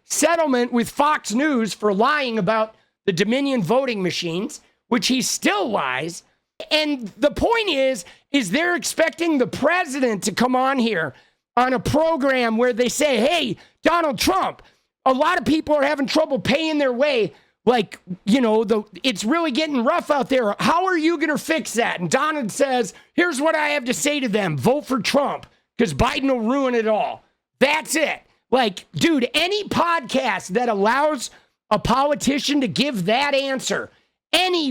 settlement with Fox News for lying about the Dominion voting machines, which he still lies. And the point is they're expecting the president to come on here on a program where they say, hey, Donald Trump, a lot of people are having trouble paying their way. Like, it's really getting rough out there. How are you going to fix that? And Donald says, here's what I have to say to them. Vote for Trump because Biden will ruin it all. That's it. Like, dude, any podcast that allows a politician to give that answer,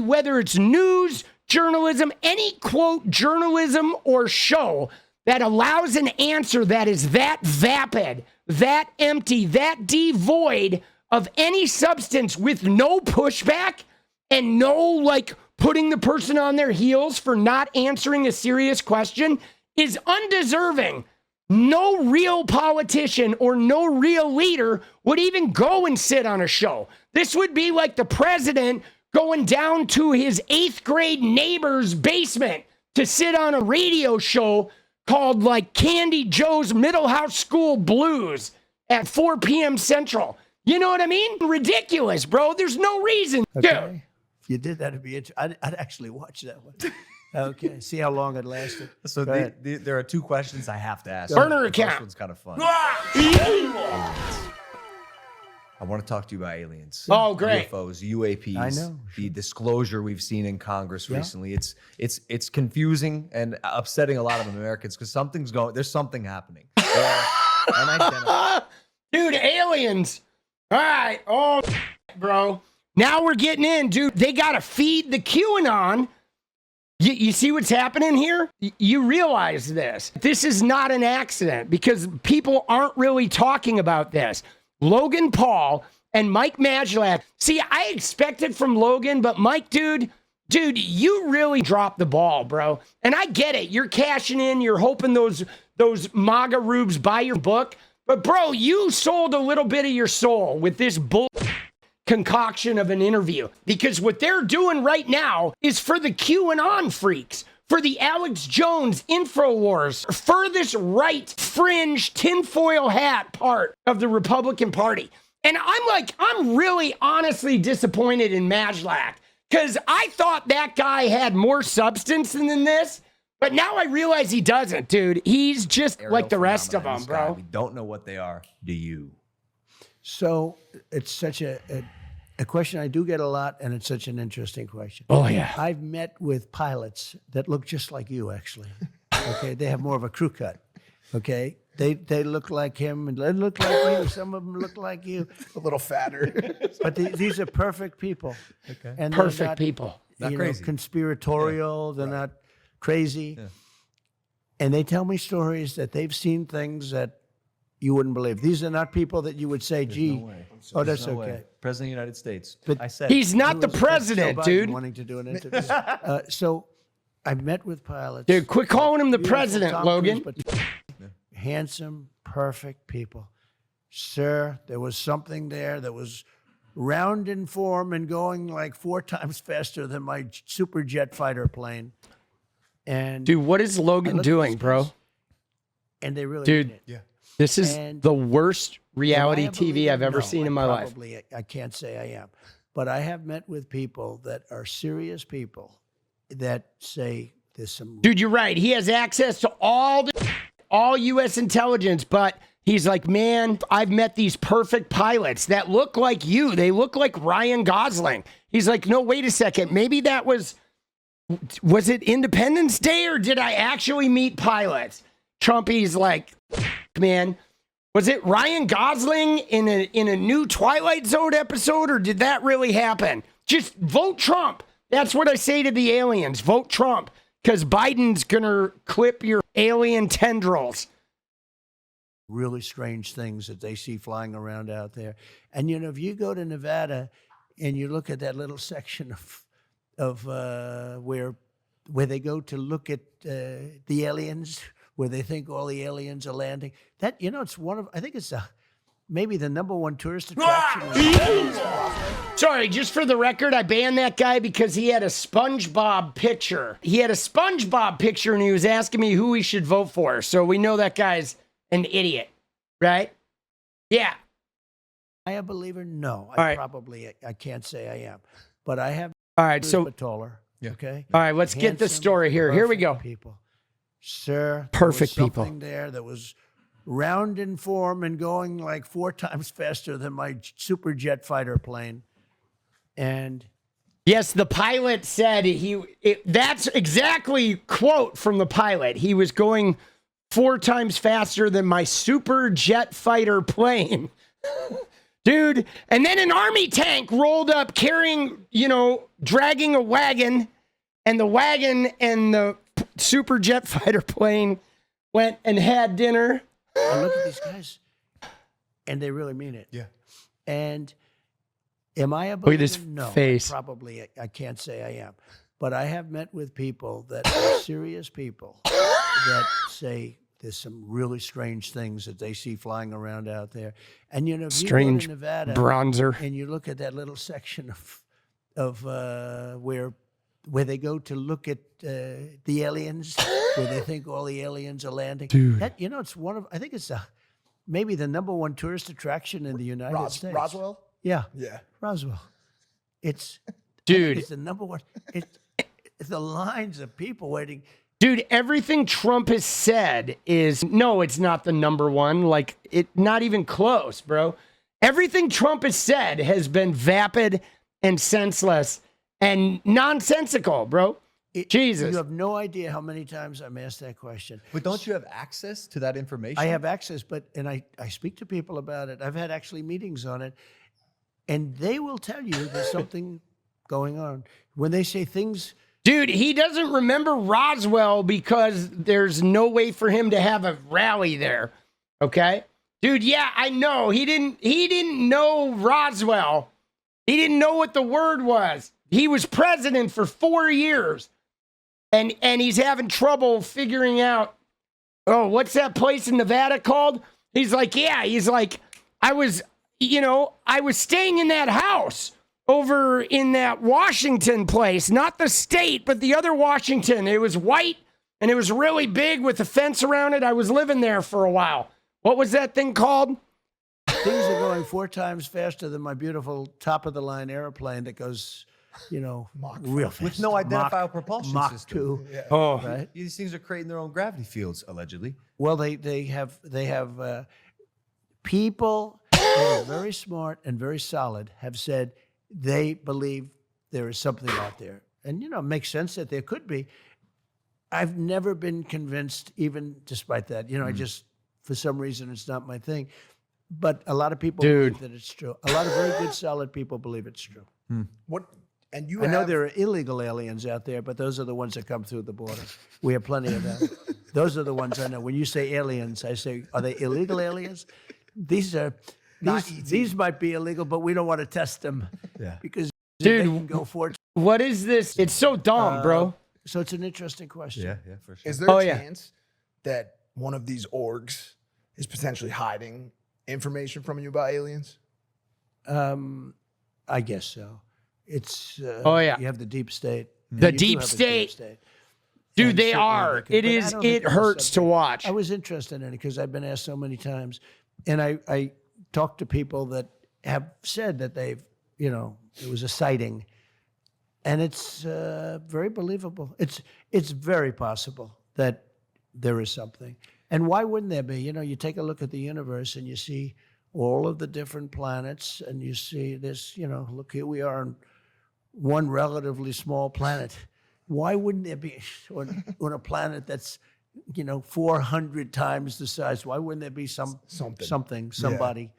whether it's news, journalism, any quote journalism or show that allows an answer that is that vapid, that empty, that devoid of any substance with no pushback and no putting the person on their heels for not answering a serious question is undeserving. No real politician or no real leader would even go and sit on a show. This would be like the president going down to his 8th grade neighbor's basement to sit on a radio show called like Candy Joe's Middle House School Blues at 4 p.m. Central. You know what I mean? Ridiculous, bro. There's no reason. Okay. Dude. If you did that, it'd be interesting. I'd actually watch that one. Okay. See how long it lasted. So there are 2 questions I have to ask. Burner The account. first one's kind of fun. Ah! I want to talk to you about aliens. Oh, great. UFOs, UAPs. I know. The disclosure we've seen in Congress recently. It's confusing and upsetting a lot of Americans because there's something happening. Dude, aliens. All right. Oh, bro. Now we're getting in, dude. They got to feed the QAnon. You see what's happening here? You realize this. This is not an accident because people aren't really talking about this. Logan Paul and Mike Majlak. See, I expected from Logan, but Mike, dude, you really dropped the ball, bro. And I get it. You're cashing in. You're hoping those MAGA rubes buy your book. But, bro, you sold a little bit of your soul with this bull concoction of an interview. Because what they're doing right now is for the QAnon freaks, for the Alex Jones InfoWars, furthest right fringe tinfoil hat part of the Republican Party. And I'm really honestly disappointed in Majlak because I thought that guy had more substance than this. But now I realize he doesn't, dude. He's just like the rest of them, bro. We don't know what they are. Do you? So it's such a question I do get a lot, and it's such an interesting question. Oh, yeah. I've met with pilots that look just like you, actually. Okay, they have more of a crew cut. Okay, they look like him, and they look like you. Some of them look like you, A little fatter. but these are perfect people. Okay. And they're Perfect not, people. Not you crazy. know, conspiratorial. They're not crazy. Yeah. And they tell me stories that they've seen things that you wouldn't believe. These are not people that you would say, gee, oh, that's No way. okay. President of the United States. But I said He's not the Joe president, Biden dude. wanting to do an interview. So I've met with pilots. Dude, quit calling him the Beautiful president, Tom Logan. Cruise, but handsome, perfect people. Sir, there was something there that was round in form and going like 4 times faster than my super jet fighter plane. And Dude, what is I Logan looked at doing, these bro? guys, and they really Dude, mean it. This is And the worst reality Am I a TV believer? I've ever No, seen in my life. probably, I can't say I am. But I have met with people that are serious people that say there's some... Dude, you're right. He has access to all U.S. intelligence, but he's like, man, I've met these perfect pilots that look like you. They look like Ryan Gosling. He's like, no, wait a second. Maybe that was it Independence Day or did I actually meet pilots? Trumpie's like, man, was it Ryan Gosling in a new Twilight Zone episode or did that really happen? Just vote Trump. That's what I say to the aliens. Vote Trump because Biden's going to clip your alien tendrils. really strange things that they see flying around out there. And, you know, if you go to Nevada and you look at that little section of where they go to look at the aliens, where they think all the aliens are landing, that, you know, it's one of, I think it's maybe the #1 tourist attraction. Sorry, just for the record, I banned that guy because he had a SpongeBob picture. He had a SpongeBob picture and he was asking me who we should vote for. So we know that guy's an idiot, right? Yeah. Am I a believer? No, right. I can't say I am. But I have All right, so but taller. Yeah. Okay. all right, let's get the Handsome, story here. Here we perfect go. People. Sir, Perfect there was people. something there that was round in form and going like 4 times faster than my super jet fighter plane. And Yes, the pilot said that's exactly quote from the pilot. He was going 4 times faster than my super jet fighter plane. Dude, and then an army tank rolled up carrying, dragging a wagon, and the wagon and the super jet fighter plane went and had dinner. I look at these guys, and they really mean it. Yeah. And am I a Look at believer? his No, face. I can't say I am. But I have met with people that are serious people that say there's some really strange things that they see flying around out there. And, you know, if Strange you go to Nevada bronzer. and you look at that little section where they go to look at the aliens, where they think all the aliens are landing. Dude. That, it's one of, I think it's maybe the #1 tourist attraction in the United States. Roswell? Yeah. Yeah. Roswell. It's Dude. It's the #1. It's the lines of people waiting. Dude, everything Trump has said is, no, it's not the #1. Like, not even close, bro. Everything Trump has said has been vapid and senseless and nonsensical, bro. Jesus. You have no idea how many times I'm asked that question. But don't you have access to that information? I have access, and I speak to people about it. I've had actually meetings on it, and they will tell you there's something going on. When they say things... Dude, he doesn't remember Roswell because there's no way for him to have a rally there. Okay? Dude, yeah, I know. He didn't know Roswell. He didn't know what the word was. He was president for 4 years. And he's having trouble figuring out, oh, what's that place in Nevada called? He's like, I was staying in that house over in that Washington place, not the state, but the other Washington. It was white and it was really big with a fence around it. I was living there for a while. What was that thing called? Things are going 4 times faster than my beautiful top-of-the-line airplane that goes, real fast. With no identifiable propulsion Mach system. 2. Yeah. Oh, Right? These things are creating their own gravity fields, allegedly. Well, they have people that are very smart and very solid have said they believe there is something out there. And, it makes sense that there could be. I've never been convinced, even despite that. I just, for some reason, it's not my thing. But a lot of people believe that it's true. A lot of very good, solid people believe it's true. What? And I know there are illegal aliens out there, but those are the ones that come through the border. We have plenty of them. Those are the ones I know. When you say aliens, I say, are they illegal aliens? These might be illegal, but we don't want to test them. Yeah. Because Dude, they can go for it. what is this? It's so dumb, bro. So it's an interesting question. Yeah, for sure. Is there Oh, a yeah. chance that one of these orgs is potentially hiding information from you about aliens? I guess so. It's Oh, yeah. You have the deep state. The You do deep have a state. Dude, And they certainly are. they could- It but I is. don't think It it's hurts to something- watch. I was interested in it because I've been asked so many times, and I talked to people that have said that they've, it was a sighting, and it's very believable. It's very possible that there is something, and why wouldn't there be? You take a look at the universe and you see all of the different planets, and you see this. Look, here we are on one relatively small planet. Why wouldn't there be on a planet that's 400 times the size? Why wouldn't there be somebody?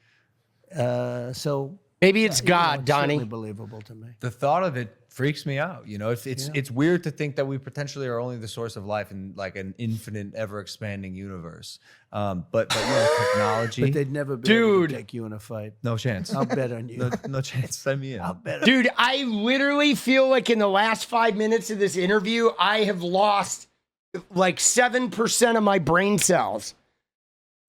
So Maybe it's God, it's Donnie. certainly believable to me. The thought of it freaks me out. It's weird to think that we potentially are only the source of life in like an infinite, ever expanding universe. But technology. But they'd never be able Dude. to take you in a fight. No chance. I'll bet on you. No chance. Send me in. I'll bet. Dude, I literally feel like in the last 5 minutes of this interview, I have lost like 7% of my brain cells.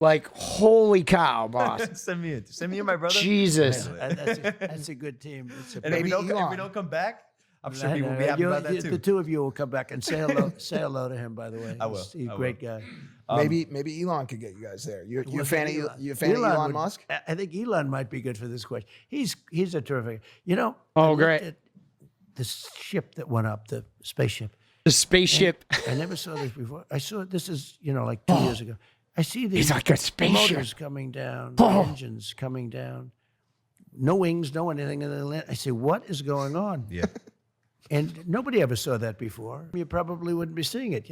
Like, holy cow, boss. Send me in. Send me in, my brother. Jesus. That's a good team. It's a And if we, Maybe if we Elon. don't come back, I'm sure I people will know. be happy about that The too. two of you will come back and say hello. Say hello to him, by the way. I will. He's I a great guy. Maybe Elon could get you guys there. You a fan of Elon would- Musk? I think Elon might be good for this question. He's a terrific. Oh, I looked great. at the ship that went up, the spaceship. The spaceship. I never saw this before. I saw it. This is like 2 years ago. I see these It's like a spaceship. motors coming down, the engines coming down, no wings, no anything. And then I say, what is going on? Yeah. And nobody ever saw that before. You probably wouldn't be seeing it,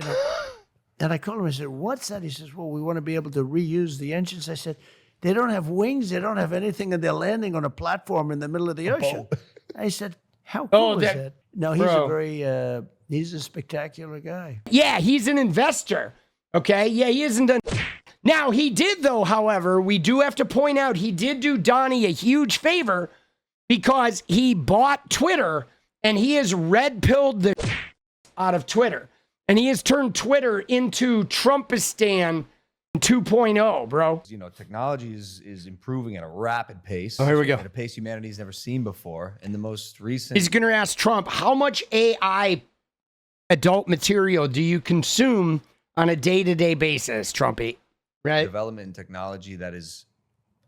And I called him. I said, what's that? He says, well, we want to be able to reuse the engines. I said, they don't have wings. They don't have anything. And they're landing on a platform in the middle of the ocean. I said, how cool is that? No, he's he's a spectacular guy. Yeah, he's an investor. Okay. Yeah, he isn't done. Now, he did, though, however, we do have to point out he did do Donnie a huge favor because he bought Twitter and he has red-pilled the out of Twitter. And he has turned Twitter into Trumpistan 2.0, bro. You know, technology is improving at a rapid pace. Oh, here we go. At a pace humanity's never seen before. And the most recent He's going to ask Trump, how much AI adult material do you consume on a day-to-day basis, Trumpy? Right? development in technology that is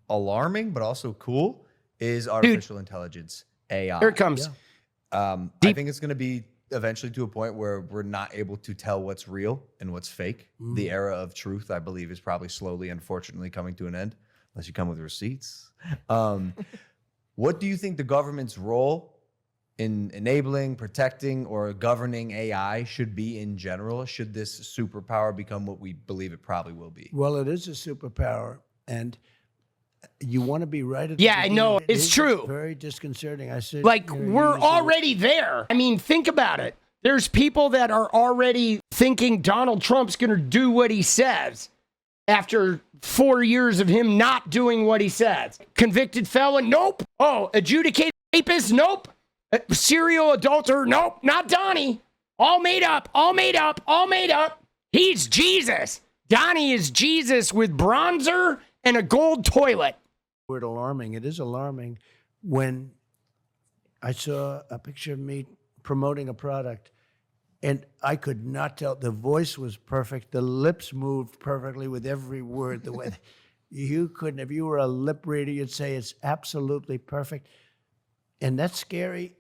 alarming but also cool is artificial intelligence, AI. Here it comes. I think it's going to be eventually to a point where we're not able to tell what's real and what's fake. The era of truth, I believe, is probably slowly, unfortunately, coming to an end, unless you come with receipts. What do you think the government's role in enabling, protecting, or governing AI should be in general? Should this superpower become what we believe it probably will be? Well, it is a superpower, and you want to be right at the Yeah, I beginning. know. It It's is true. Very disconcerting. I said, Like, you know, you we're use the word- already there. I mean, think about it. There's people that are already thinking Donald Trump's going to do what he says after 4 years of him not doing what he says. Convicted felon? Nope. Oh, adjudicated rapist? Nope. Serial adulterer? Nope. Not Donnie. All made up. All made up. All made up. He's Jesus. Donnie is Jesus with bronzer and a gold toilet. word alarming. It is alarming when I saw a picture of me promoting a product and I could not tell. The voice was perfect. The lips moved perfectly with every word. The way you couldn't, if you were a lip reader, you'd say it's absolutely perfect. And that's scary.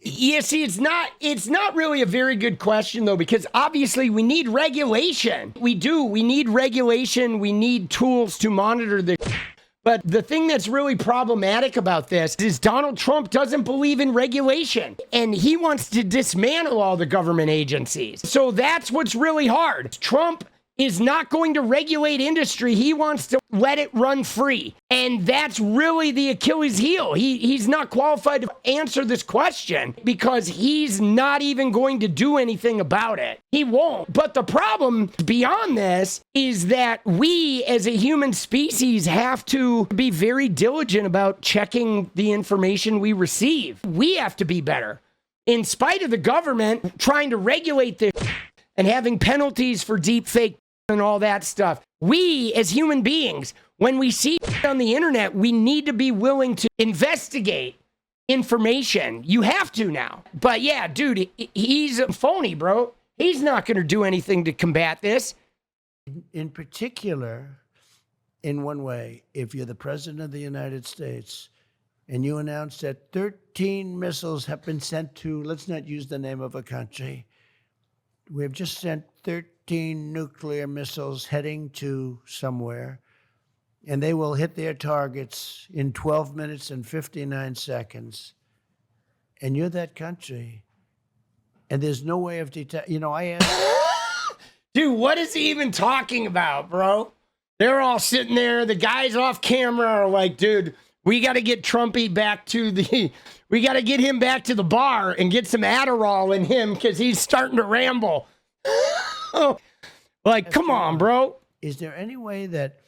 Yeah, see, it's not really a very good question, though, because obviously we need regulation. We do. We need regulation. We need tools to monitor this. But the thing that's really problematic about this is Donald Trump doesn't believe in regulation, and he wants to dismantle all the government agencies. So that's what's really hard. Trump is not going to regulate industry. He wants to let it run free. And that's really the Achilles heel. He's not qualified to answer this question because he's not even going to do anything about it. He won't. But the problem beyond this is that we as a human species have to be very diligent about checking the information we receive. We have to be better. In spite of the government trying to regulate this and having penalties for deepfake and all that stuff. We, as human beings, when we see on the internet, we need to be willing to investigate information. You have to now. But yeah, dude, he's a phony, bro. He's not going to do anything to combat this. In particular, in one way, if you're the president of the United States and you announce that 13 missiles have been sent to, let's not use the name of a country, we have just sent 13 nuclear missiles heading to somewhere, and they will hit their targets in 12 minutes and 59 seconds. And you're that country, and there's no way of detecting. You know, I asked. Dude, what is he even talking about, bro? They're all sitting there. The guys off camera are like, dude, we got to get Trumpy back to the. We got to get him back to the bar and get some Adderall in him because he's starting to ramble. Like, come on, bro. Is there any way that,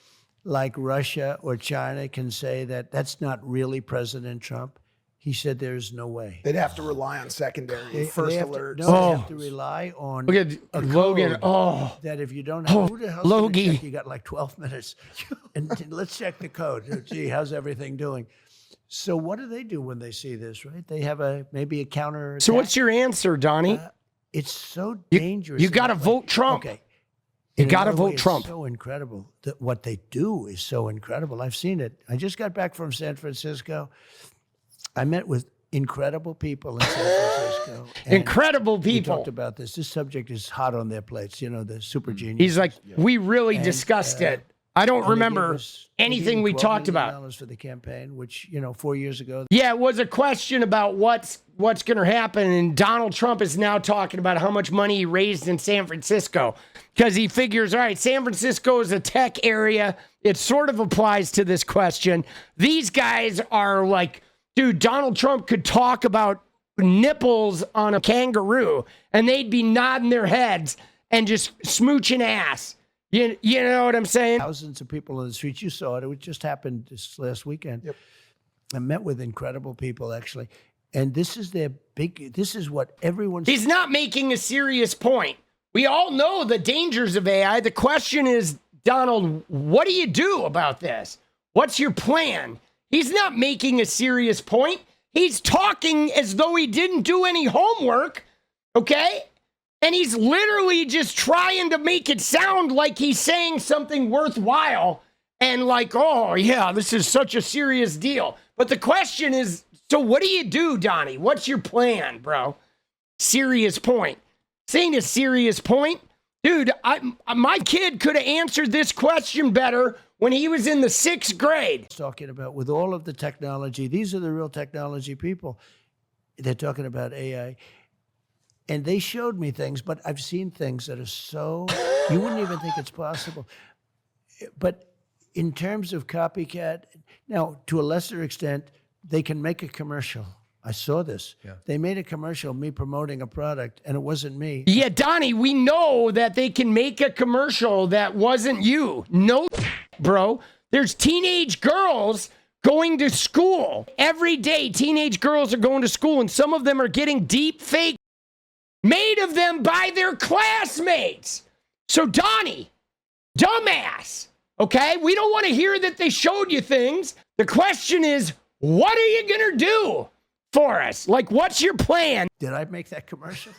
like Russia or China, can say that that's not really President Trump? He said there's no way. They'd have to rely on secondary first They have alerts. To, no, they have to rely on Look at a Logan. code Oh, that if you don't have, who the hell's gonna Logie. check? You got like 12 minutes. And let's check the code. Gee, how's everything doing? So what do they do when they see this, right? They have maybe a counter. so what's your answer, Donnie? It's so dangerous. You got to in that vote way. Trump. Okay. You In got to another way, vote it's Trump. so incredible. That what they do is so incredible. I've seen it. I just got back from San Francisco. I met with incredible people in San Francisco. and Incredible we people. talked about this. This subject is hot on their plates. You know, the super genius. He's like, we really discussed it. I don't remember anything we talked about. For the campaign, which 4 years ago. Yeah, it was a question about what's going to happen, and Donald Trump is now talking about how much money he raised in San Francisco because he figures, all right, San Francisco is a tech area. It sort of applies to this question. These guys are like, dude, Donald Trump could talk about nipples on a kangaroo, and they'd be nodding their heads and just smooching ass. You know what I'm saying? Thousands of people on the streets. You saw it. It just happened this last weekend. Yep. I met with incredible people, actually. And this is this is what everyone's. He's not making a serious point. We all know the dangers of AI. The question is, Donald, what do you do about this? What's your plan? He's not making a serious point. He's talking as though he didn't do any homework, okay? And he's literally just trying to make it sound like he's saying something worthwhile and like, oh, yeah, this is such a serious deal. But the question is, so what do you do, Donnie? What's your plan, bro? Serious point. Saying a serious point? Dude, my kid could have answered this question better when he was in the 6th grade. Talking about with all of the technology, these are the real technology people. They're talking about AI. And they showed me things, but I've seen things that are so, you wouldn't even think it's possible. But in terms of copycat, now, to a lesser extent, they can make a commercial. I saw this. Yeah. They made a commercial, me promoting a product, and it wasn't me. Yeah, Donnie, we know that they can make a commercial that wasn't you. No, bro. There's teenage girls going to school. Every day, teenage girls are going to school, and some of them are getting deep fake made of them by their classmates. So, Donnie, dumbass, okay? We don't want to hear that they showed you things. The question is, what are you going to do for us? Like, what's your plan? Did I make that commercial?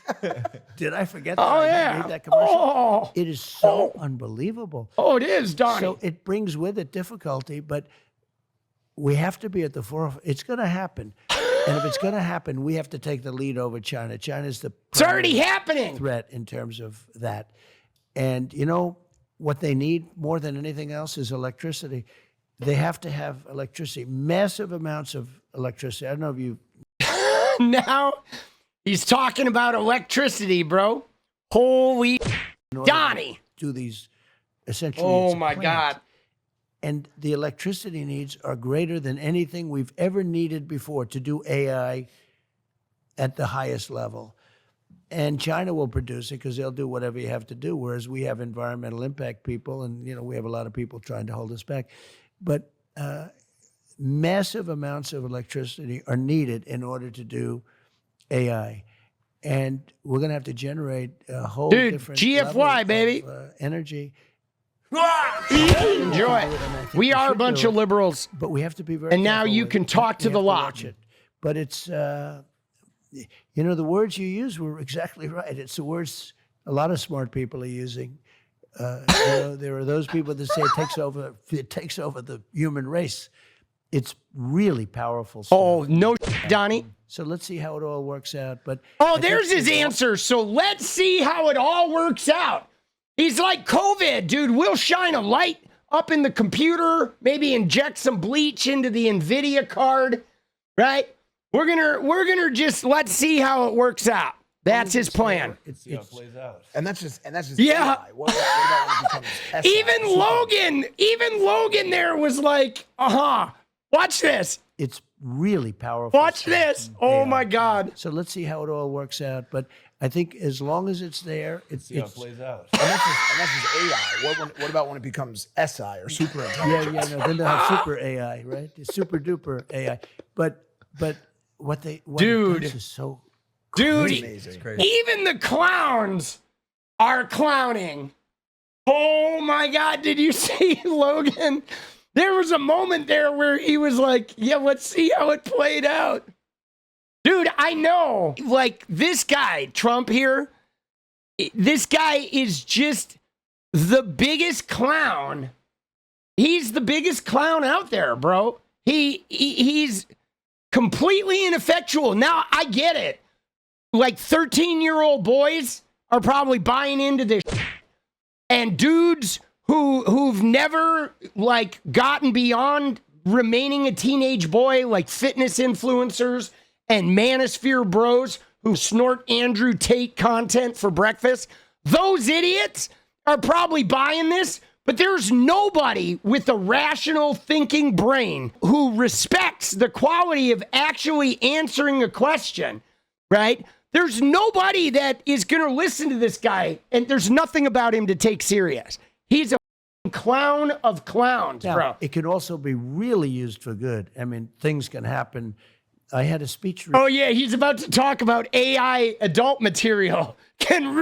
Did I forget that I made that commercial? Oh, it is so unbelievable. Oh, it is, Donnie. So it brings with it difficulty, but we have to be at the forefront. It's going to happen. And if it's going to happen, we have to take the lead over China. China's the it's already happening threat in terms of that. And you know what they need more than anything else is electricity. They have to have electricity, massive amounts of electricity. I don't know if you. Now he's talking about electricity, bro. Holy Donnie. Do these essentially. Oh my God. And the electricity needs are greater than anything we've ever needed before to do AI at the highest level. And China will produce it because they'll do whatever you have to do, whereas we have environmental impact people, and you know we have a lot of people trying to hold us back. But massive amounts of electricity are needed in order to do AI. And we're going to have to generate a whole different GFY, level baby. of energy. Enjoy it. We are a bunch of liberals. But we have to be very And now careful you with can it. talk to We the have lot. watch it. But it's, you know, the words you use were exactly right. It's the words a lot of smart people are using. You know, there are those people that say it takes over the human race. It's really powerful stuff. Oh, no, Donnie. So let's see how it all works out. But there's his answer. So let's see how it all works out. He's like COVID, dude. We'll shine a light up in the computer, maybe inject some bleach into the NVIDIA card, right? We're gonna just let's see how it works out. That's his plan. It's plays out. And that's just Yeah. AI. What about when it becomes SI? Even Logan there was like, watch this. it's really powerful. Watch stuff. this. Oh my God. So let's see how it all works out. But I think as long as it's there, It plays out. And that's just AI. What about when it becomes SI or super intelligence? no, then they'll have super AI, right? It's super duper AI. But what it does is so Dude, Amazing. even the clowns are clowning. Oh my God, did you see Logan? There was a moment there where he was like, yeah, let's see how it played out. Dude, I know. Like, this guy, Trump here, this guy is just the biggest clown. He's the biggest clown out there, bro. He's completely ineffectual. Now, I get it. Like, 13-year-old boys are probably buying into this shit. And dudes who've never, like, gotten beyond remaining a teenage boy, like fitness influencers and manosphere bros who snort Andrew Tate content for breakfast, those idiots are probably buying this, but there's nobody with a rational thinking brain who respects the quality of actually answering a question, right? There's nobody that is going to listen to this guy, and there's nothing about him to take serious. He's a clown of clowns, now, bro. it can also be really used for good. I mean, things can happen I had a speech. Oh yeah, he's about to talk about AI adult material can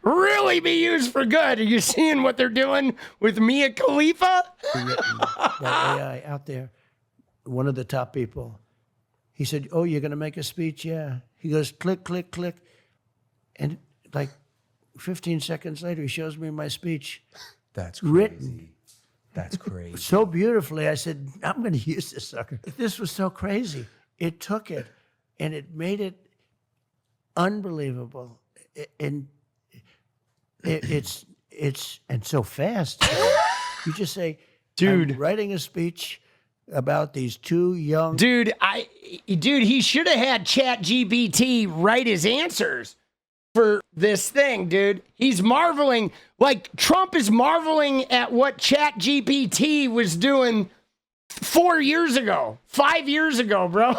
really be used for good. Are you seeing what they're doing with Mia Khalifa? That AI out there, one of the top people, he said, "Oh, you're going to make a speech?" Yeah. He goes, click, click, click. And like 15 seconds later, he shows me my speech. That's crazy. Written. That's crazy. So beautifully. I said, I'm going to use this sucker. This was so crazy. It took it and it made it unbelievable. And it's and so fast. You just say, Dude. I'm writing a speech about these two young. Dude, he should have had ChatGPT write his answers for this thing, dude. He's marveling, like Trump is marveling at what ChatGPT was doing 4 years ago, 5 years ago, bro.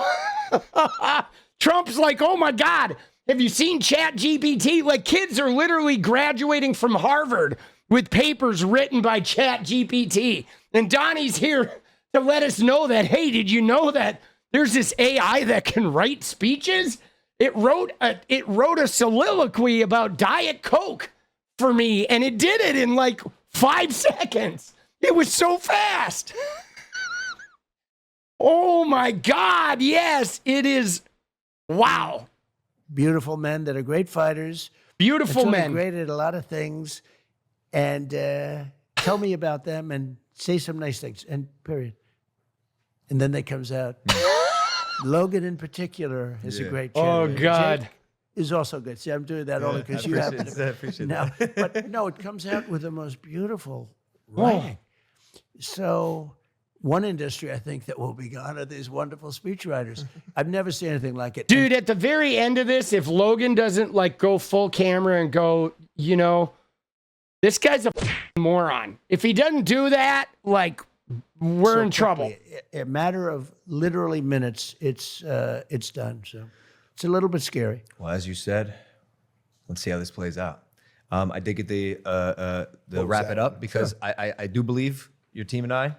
Trump's like, oh my God, have you seen ChatGPT? Like kids are literally graduating from Harvard with papers written by ChatGPT. And Donnie's here to let us know that, hey, did you know that there's this AI that can write speeches? It wrote a soliloquy about Diet Coke for me, and it did it in like 5 seconds. It was so fast. Oh my God, yes, it is. Wow. Beautiful men that are great fighters. Beautiful They're men. Great at a lot of things. And tell me about them and say some nice things, and period. And then that comes out. Logan in particular is a great Oh, champion. God. Jake is also good. See, I'm doing that only because you happen to. I appreciate No, that. but no, it comes out with the most beautiful writing. So one industry I think that will be gone are these wonderful speechwriters. I've never seen anything like it. Dude, at the very end of this, if Logan doesn't like go full camera and go, you know, this guy's a moron. If he doesn't do that, like, we're So in trouble. quickly, a matter of literally minutes, it's done. So it's a little bit scary. Well, as you said, let's see how this plays out. I did get the wrap it up because I do believe your team and I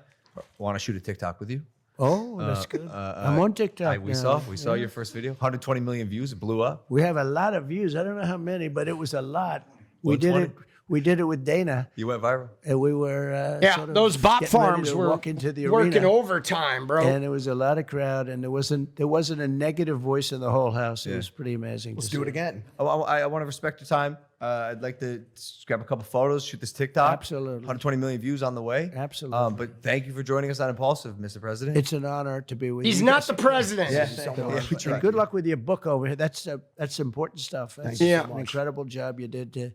want to shoot a TikTok with you. Oh, that's good. I'm on TikTok. We now. saw your first video, 120 million views. It blew up. We have a lot of views. I don't know how many, but it was a lot. We 120. We did it with Dana, You went viral. and we were Yeah, sort of those bot getting ready farms to were walk into the working arena, overtime, bro. and there was a lot of crowd, and there wasn't a negative voice in the whole house. It was pretty amazing. Let's do it again. I want to respect your time. I'd like to just grab a couple photos, shoot this TikTok. Absolutely. 120 million views on the way. Absolutely. But thank you for joining us on Impulsive, Mr. President. It's an honor to be with you. He's not the president. And good luck with your book over here. That's important stuff. That's you. an incredible job you did to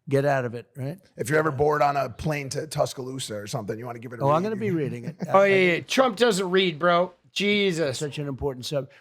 get out of it, right? If you're ever bored on a plane to Tuscaloosa or something, you want to give it a Oh, read. I'm going to be reading it. Oh, yeah. Trump doesn't read, bro. Jesus. Such an important subject.